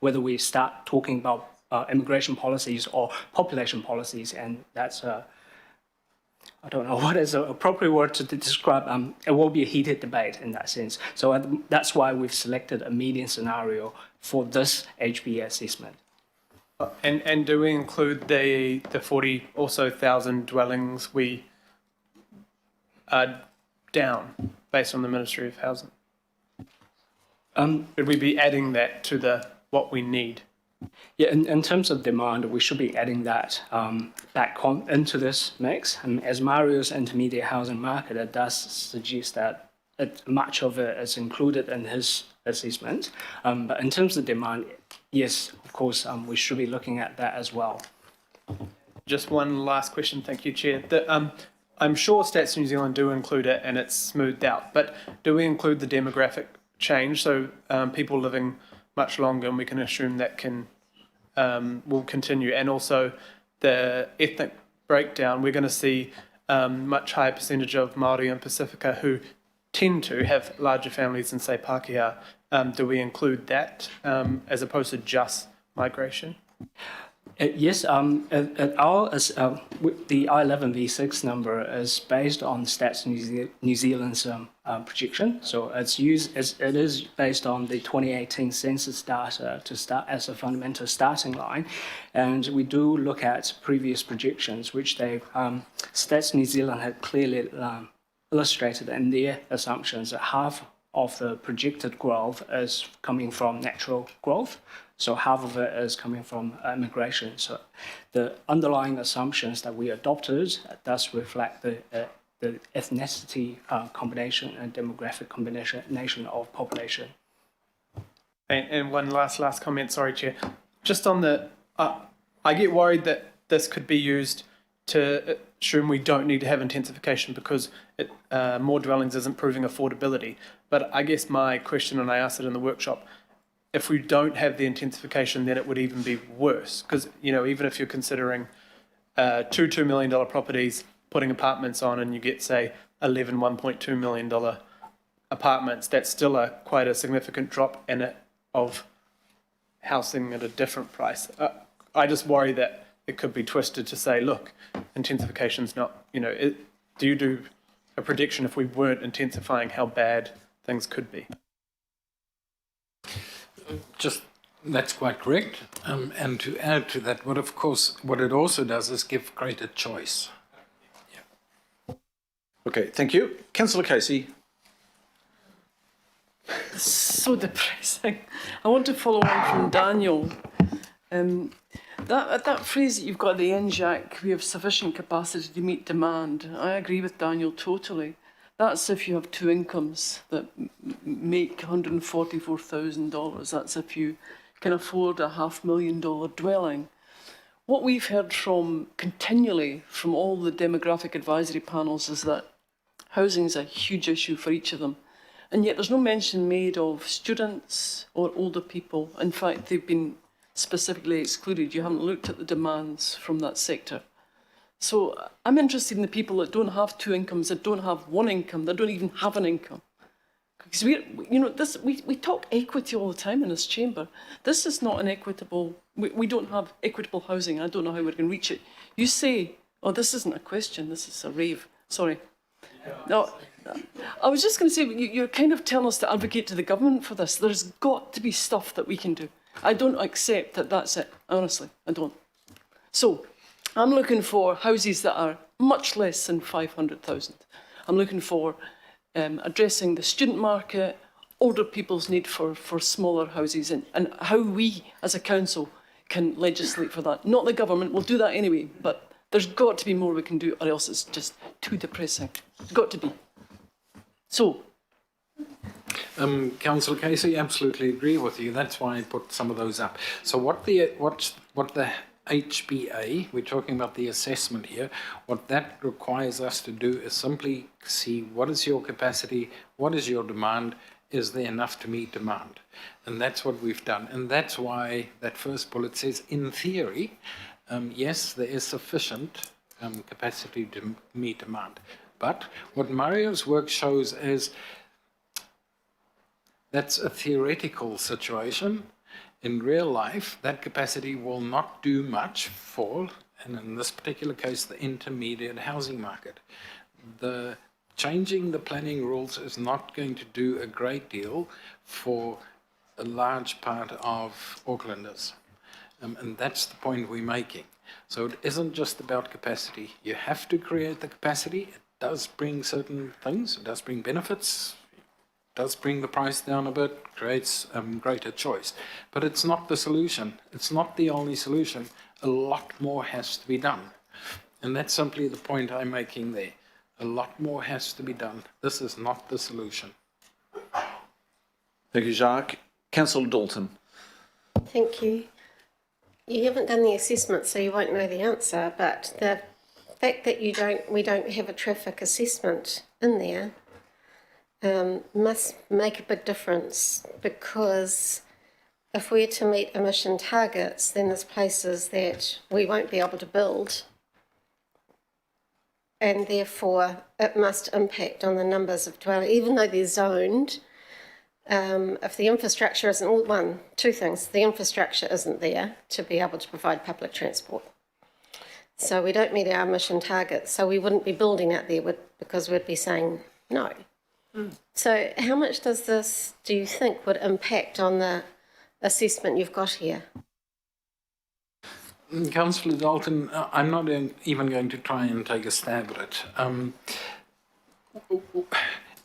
whether we start talking about immigration policies or population policies, and that's I don't know what is an appropriate word to describe. It will be a heated debate in that sense. So that's why we've selected a median scenario for this HBA assessment. And do we include the 40 or so thousand dwellings we are down based on the Ministry of Housing? Would we be adding that to what we need? Yeah, in terms of demand, we should be adding that into this mix. And as Mario's intermediate housing market, it does suggest that much of it is included in his assessment. But in terms of demand, yes, of course, we should be looking at that as well. Just one last question, thank you, Chair. I'm sure Stats New Zealand do include it and it's smoothed out, but do we include the demographic change? So people living much longer, and we can assume that will continue. And also the ethnic breakdown, we're going to see much higher percentage of Māori and Pacifica who tend to have larger families than, say, Pākehā. Do we include that as opposed to just migration? Yes, the I11V6 number is based on Stats New Zealand's projection. So it is based on the 2018 census data to start as a fundamental starting line, and we do look at previous projections, which Stats New Zealand had clearly illustrated in their assumptions that half of the projected growth is coming from natural growth. So half of it is coming from immigration. So the underlying assumptions that we adopted does reflect the ethnicity combination and demographic combination of population. And one last comment, sorry, Chair. Just on I get worried that this could be used to assume we don't need to have intensification because more dwellings isn't proving affordability. But I guess my question, and I asked it in the workshop, if we don't have the intensification, then it would even be worse. Because, even if you're considering two $2 million properties, putting apartments on, and you get, say, 11 $1.2 million apartments, that's still quite a significant drop in it of housing at a different price. I just worry that it could be twisted to say, look, intensification's not, do you do a prediction if we weren't intensifying how bad things could be? That's quite correct. And to add to that, what it also does is give greater choice. Yeah. Okay, thank you. Councillor Casey. So depressing. I want to follow on from Daniel. That phrase that you've got at the end, Jacques, we have sufficient capacity to meet demand. I agree with Daniel totally. That's if you have two incomes that make $144,000. That's if you can afford a $500,000 dwelling. What we've heard continually from all the demographic advisory panels is that housing is a huge issue for each of them. And yet there's no mention made of students or older people. In fact, they've been specifically excluded. You haven't looked at the demands from that sector. So I'm interested in the people that don't have two incomes, that don't have one income, that don't even have an income. Because we talk equity all the time in this chamber. This is not an equitable, we don't have equitable housing. I don't know how we're going to reach it. You say, oh, this isn't a question, this is a rave. Sorry. No, I was just going to say, you're kind of telling us to advocate to the government for this. There's got to be stuff that we can do. I don't accept that that's it. Honestly, I don't. So, I'm looking for houses that are much less than 500,000. I'm looking for addressing the student market, older people's need for smaller houses, and how we as a council can legislate for that. Not the government, we'll do that anyway, but there's got to be more we can do, or else it's just too depressing. It's got to be. So. Councillor Casey, absolutely agree with you. That's why I put some of those up. So what the HBA, we're talking about the assessment here, what that requires us to do is simply see what is your capacity, what is your demand, is there enough to meet demand? And that's what we've done. And that's why that first bullet says, in theory, yes, there is sufficient capacity to meet demand. But what Mario's work shows is that's a theoretical situation. In real life, that capacity will not do much for, and in this particular case, the intermediate housing market. Changing the planning rules is not going to do a great deal for a large part of Aucklanders. And that's the point we're making. So it isn't just about capacity. You have to create the capacity. It does bring certain things. It does bring benefits. It does bring the price down a bit, creates greater choice. But it's not the solution. It's not the only solution. A lot more has to be done. And that's simply the point I'm making there. A lot more has to be done. This is not the solution. Thank you, Jacques. Councillor Dalton. Thank you. You haven't done the assessment, so you won't know the answer, but the fact that we don't have a traffic assessment in there must make a big difference, because if we're to meet emission targets, then there's places that we won't be able to build, and therefore it must impact on the numbers of dwellings, even though they're zoned. If the infrastructure isn't, two things, the infrastructure isn't there to be able to provide public transport. So we don't meet our emission targets, so we wouldn't be building out there because we'd be saying no. So how much does this, do you think, would impact on the assessment you've got here? Councillor Dalton, I'm not even going to try and take a stab at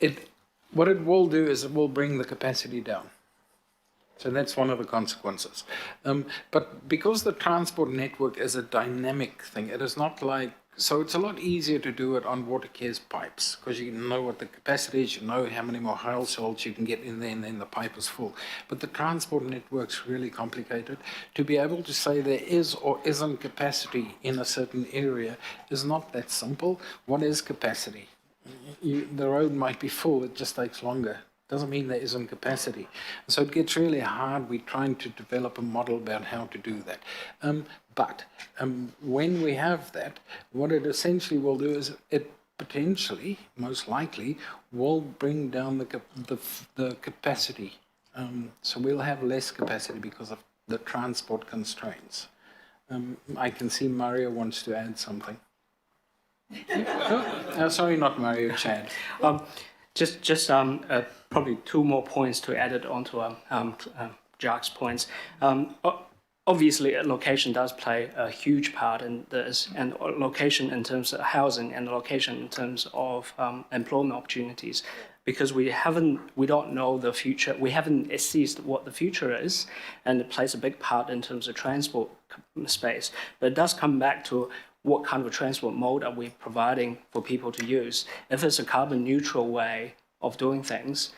it. What it will do is it will bring the capacity down. So that's one of the consequences. But because the transport network is a dynamic thing, it is not like, so it's a lot easier to do it on water cares pipes, because you know what the capacity is, you know how many more households you can get in there, and then the pipe is full. But the transport network's really complicated. To be able to say there is or isn't capacity in a certain area is not that simple. What is capacity? The road might be full, it just takes longer. Doesn't mean there isn't capacity. So it gets really hard. We're trying to develop a model about how to do that. But when we have that, what it essentially will do is it potentially, most likely, will bring down the capacity. So we'll have less capacity because of the transport constraints. I can see Mario wants to add something. Sorry, not Mario, Chad. Just probably two more points to add it onto Jacques' points. Obviously, location does play a huge part in this, and location in terms of housing and location in terms of employment opportunities, because we don't know the future. We haven't assessed what the future is, and it plays a big part in terms of transport space. But it does come back to what kind of a transport mode are we providing for people to use. If it's a carbon neutral way of doing things,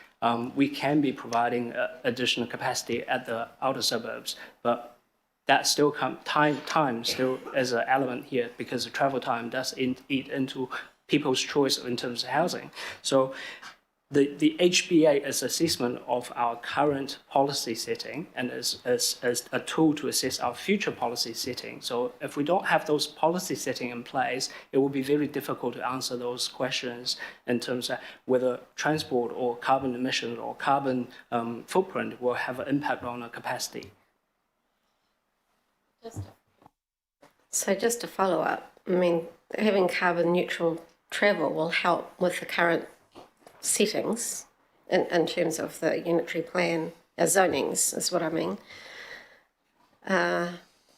we can be providing additional capacity at the outer suburbs, but that still time still is an element here, because the travel time does eat into people's choice in terms of housing. So the HBA is assessment of our current policy setting and is a tool to assess our future policy setting. So if we don't have those policy setting in place, it will be very difficult to answer those questions in terms of whether transport or carbon emissions or carbon footprint will have an impact on our capacity. So just to follow up, I mean, having carbon neutral travel will help with the current settings in terms of the unitary plan, zonings is what I mean.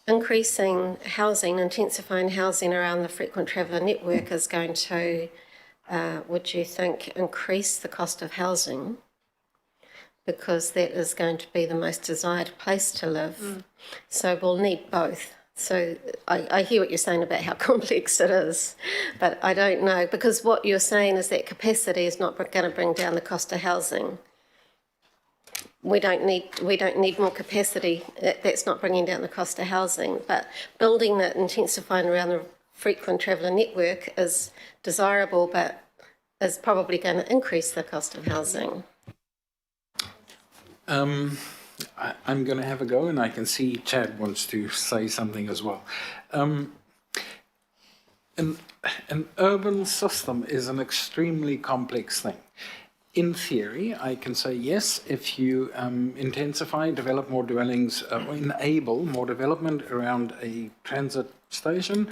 Increasing housing, intensifying housing around the frequent traveller network is going to, would you think, increase the cost of housing, because that is going to be the most desired place to live. So we'll need both. So I hear what you're saying about how complex it is, but I don't know, because what you're saying is that capacity is not going to bring down the cost of housing. We don't need more capacity. That's not bringing down the cost of housing, but building that, intensifying around the frequent traveller network is desirable, but is probably going to increase the cost of housing. I'm going to have a go, and I can see Chad wants to say something as well. An urban system is an extremely complex thing. In theory, I can say yes, if you intensify, develop more dwellings, or enable more development around a transit station,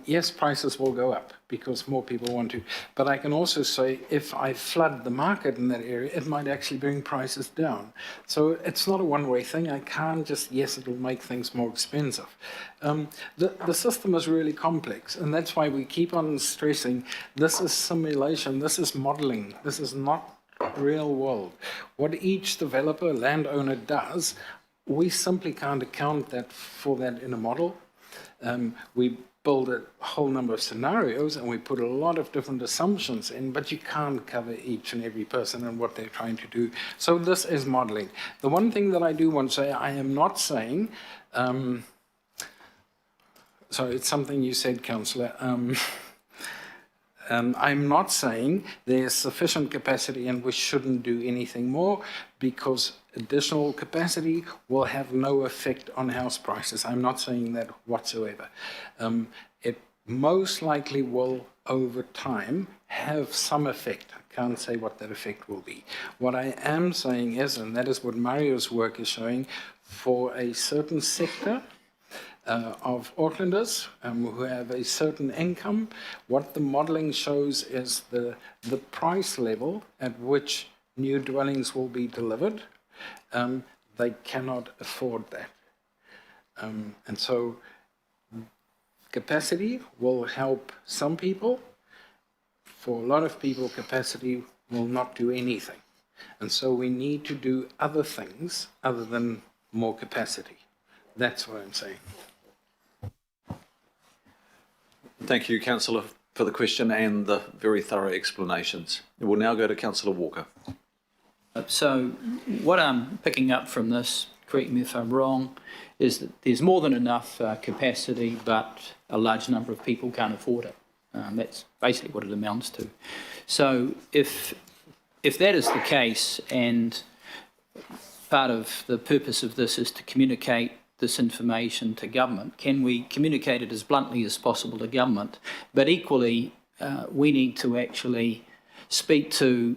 yes, prices will go up because more people want to. But I can also say if I flood the market in that area, it might actually bring prices down. So it's not a one-way thing. I can't just, yes, it'll make things more expensive. The system is really complex, and that's why we keep on stressing this is simulation, this is modeling, this is not real world. What each developer, landowner does, we simply can't account for that in a model. We build a whole number of scenarios and we put a lot of different assumptions in, but you can't cover each and every person and what they're trying to do. So this is modeling. The one thing that I do want to say, I am not saying, so it's something you said, Councillor, I'm not saying there's sufficient capacity and we shouldn't do anything more, because additional capacity will have no effect on house prices. I'm not saying that whatsoever. It most likely will, over time, have some effect. I can't say what that effect will be. What I am saying is, and that is what Mario's work is showing, for a certain sector of Aucklanders who have a certain income, what the modelling shows is the price level at which new dwellings will be delivered. They cannot afford that. And so capacity will help some people. For a lot of people, capacity will not do anything. And so we need to do other things other than more capacity. That's what I'm saying. Thank you, Councillor, for the question and the very thorough explanations. We'll now go to Councillor Walker. So what I'm picking up from this, correct me if I'm wrong, is that there's more than enough capacity, but a large number of people can't afford it. That's basically what it amounts to. So if that is the case, and part of the purpose of this is to communicate this information to government, can we communicate it as bluntly as possible to government? But equally, we need to actually speak to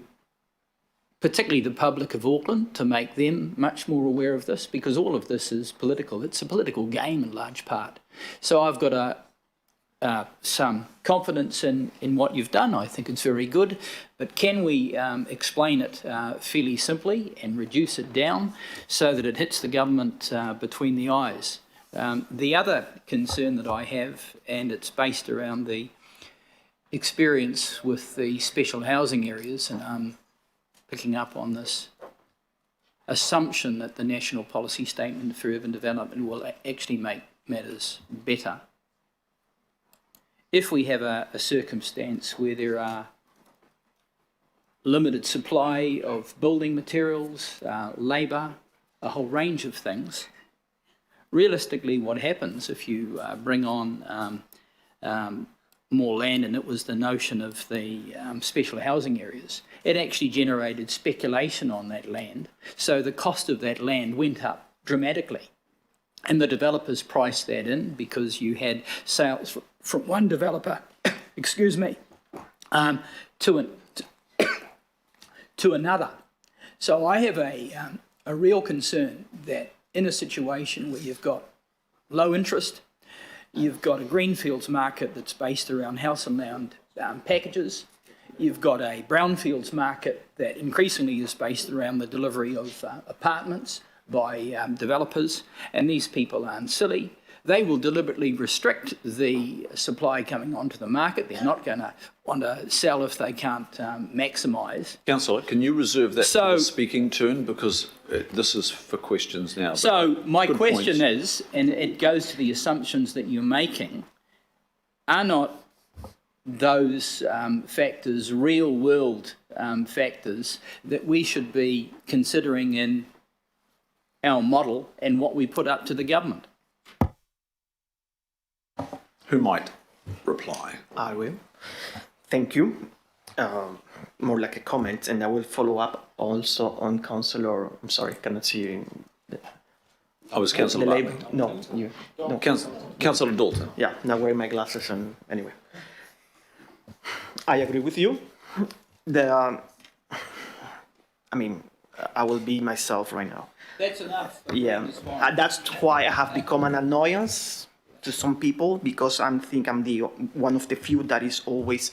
particularly the public of Auckland to make them much more aware of this, because all of this is political. It's a political game in large part. So I've got some confidence in what you've done. I think it's very good, but can we explain it fairly simply and reduce it down so that it hits the government between the eyes? The other concern that I have, and it's based around the experience with the special housing areas, and I'm picking up on this assumption that the National Policy Statement for Urban Development will actually make matters better. If we have a circumstance where there are limited supply of building materials, labour, a whole range of things, realistically what happens if you bring on more land, and it was the notion of the special housing areas, it actually generated speculation on that land. So the cost of that land went up dramatically. And the developers priced that in because you had sales from one developer, excuse me, to another. So I have a real concern that in a situation where you've got low interest, you've got a greenfields market that's based around house and land packages, you've got a brownfields market that increasingly is based around the delivery of apartments by developers, and these people aren't silly. They will deliberately restrict the supply coming onto the market. They're not going to want to sell if they can't maximise. Councillor, can you reserve that for the speaking turn, because this is for questions now. So my question points. is, and it goes to the assumptions that you're making, are not those factors real world factors that we should be considering in our model and what we put up to the government? Who might reply? I will. Thank you. More like a comment, and I will follow up also on Councillor. I'm sorry, cannot see you. I was Councillor label. No, you. No. Councillor Dalton. Yeah, now wearing my glasses, and anyway, I agree with you. I mean, I will be myself right now. That's enough. Yeah, that's why I have become an annoyance to some people because I'm the one of the few that is always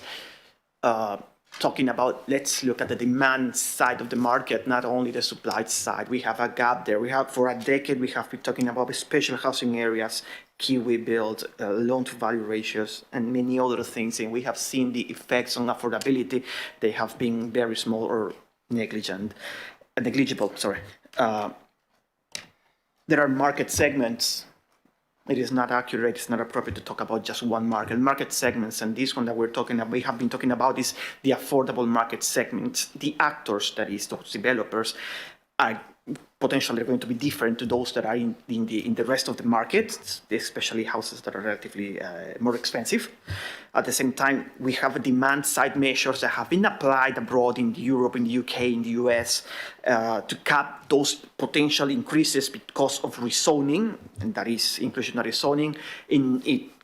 talking about let's look at the demand side of the market, not only the supply side. We have a gap there. We have for a decade we have been talking about special housing areas, Kiwi build, loan-to-value ratios, and many other things. And we have seen the effects on affordability. They have been very small or negligible. Sorry. There are market segments. It is not accurate. It's not appropriate to talk about just one market. Market segments, and this one that we have been talking about is the affordable market segments. The actors, that is, those developers, are potentially going to be different to those that are in the rest of the market, especially houses that are relatively more expensive. At the same time, we have demand side measures that have been applied abroad in Europe, in the UK, in the US, to cap those potential increases because of rezoning, and that is inclusionary zoning,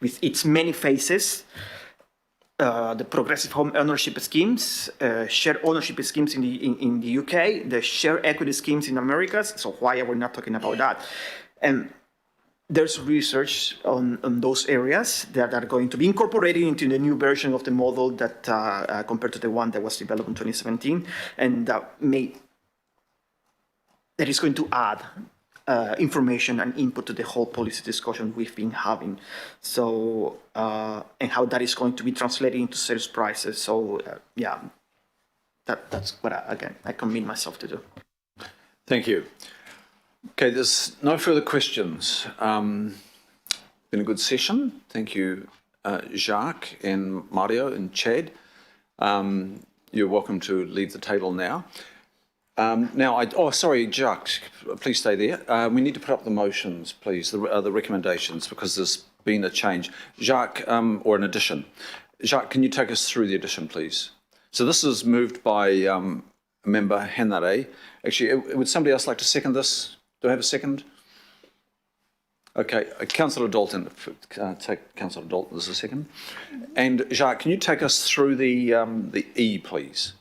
with its many phases. The progressive home ownership schemes, shared ownership schemes in the UK, the shared equity schemes in Americas. So why are we not talking about that? And there's research on those areas that are going to be incorporated into the new version of the model that compared to the one that was developed in 2017, and that is going to add information and input to the whole policy discussion we've been having. So, and how that is going to be translated into sales prices. So, yeah, that's what, I commit myself to do. Thank you. Okay, there's no further questions. Been a good session. Thank you, Jacques and Mario and Chad. You're welcome to leave the table now. Sorry, Jacques, please stay there. We need to put up the motions, please, the recommendations, because there's been a change. Jacques, or an addition. Jacques, can you take us through the addition, please? So this is moved by member Henare. Actually, would somebody else like to second this? Do I have a second? Okay, Councillor Dalton, take Councillor Dalton as a second. And Jacques, can you take us through the E, please?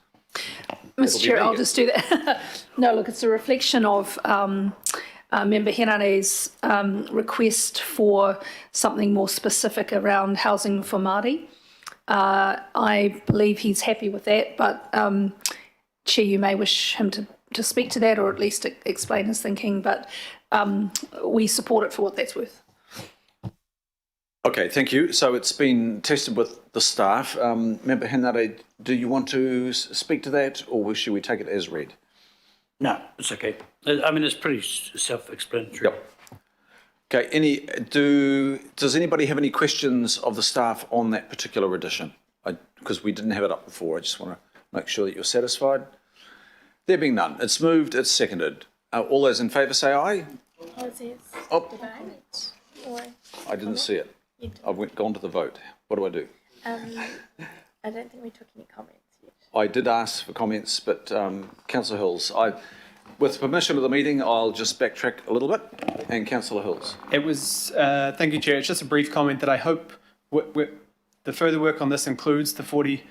Mr. Chair, I'll just do that. No, look, it's a reflection of Member Henare's request for something more specific around housing for Māori. I believe he's happy with that, but Chair, you may wish him to speak to that or at least explain his thinking, but we support it for what that's worth. Okay, thank you. So it's been tested with the staff. Member Henare, do you want to speak to that, or should we take it as read? No, it's okay. I mean, it's pretty self-explanatory. Yep. Okay, does anybody have any questions of the staff on that particular edition? Because we didn't have it up before. I just want to make sure that you're satisfied. There being none, it's moved, it's seconded. All those in favour say aye. Oh, I didn't see it. I've gone to the vote. What do I do? I don't think we took any comments yet. I did ask for comments, but Councillor Hills, with permission of the meeting, I'll just backtrack a little bit. And Councillor Hills. It was, thank you, Chair. It's just a brief comment that I hope the further work on this includes the 40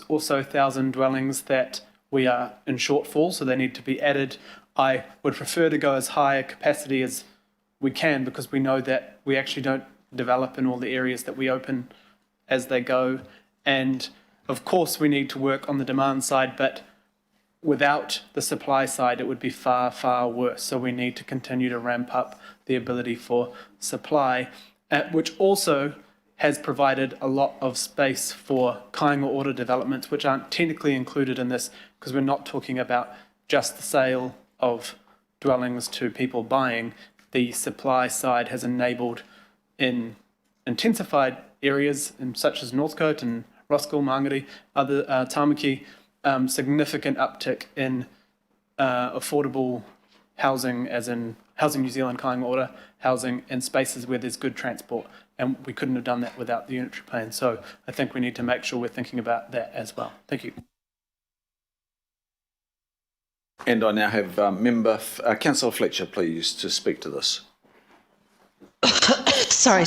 or so thousand dwellings that we are in shortfall, so they need to be added. I would prefer to go as high a capacity as we can because we know that we actually don't develop in all the areas that we open as they go. And of course we need to work on the demand side, but without the supply side it would be far, far worse. So we need to continue to ramp up the ability for supply, which also has provided a lot of space for kāinga order developments, which aren't technically included in this because we're not talking about just the sale of dwellings to people buying. The supply side has enabled in intensified areas such as Northcote and Roskill, Mangere, other Tamaki, significant uptick in affordable housing, as in Housing New Zealand kāinga order housing in spaces where there's good transport. And we couldn't have done that without the unitary plan. So I think we need to make sure we're thinking about that as well. Thank you. And I now have Councillor Fletcher, please, to speak to this. Sorry,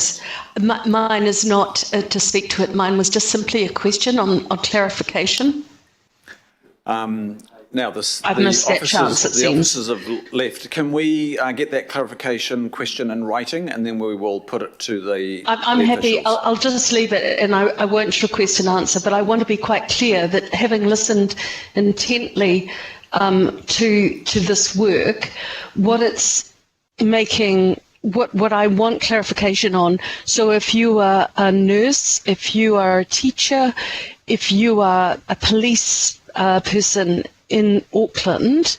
mine is not to speak to it. Mine was just simply a question on clarification. Now, I've missed that chance, it seems. officers have left. Can we get that clarification question in writing, and then we will put it to the I'm the happy. officials? I'll just leave it, and I won't request an answer, but I want to be quite clear that having listened intently to this work, what it's making, what I want clarification on. So if you are a nurse, if you are a teacher, if you are a police person in Auckland,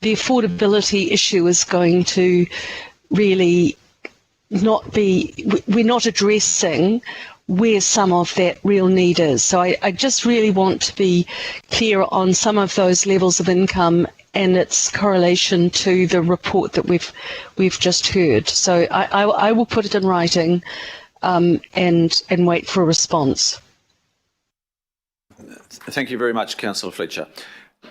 the affordability issue is going to really not be, we're not addressing where some of that real need is. So I just really want to be clear on some of those levels of income and its correlation to the report that we've just heard. So I will put it in writing and wait for a response. Thank you very much, Councillor Fletcher.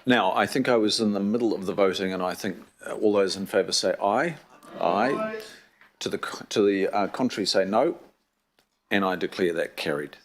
Now, I think I was in the middle of the voting, and I think all those in favour say aye. Aye. To the contrary say no, and I declare that carried.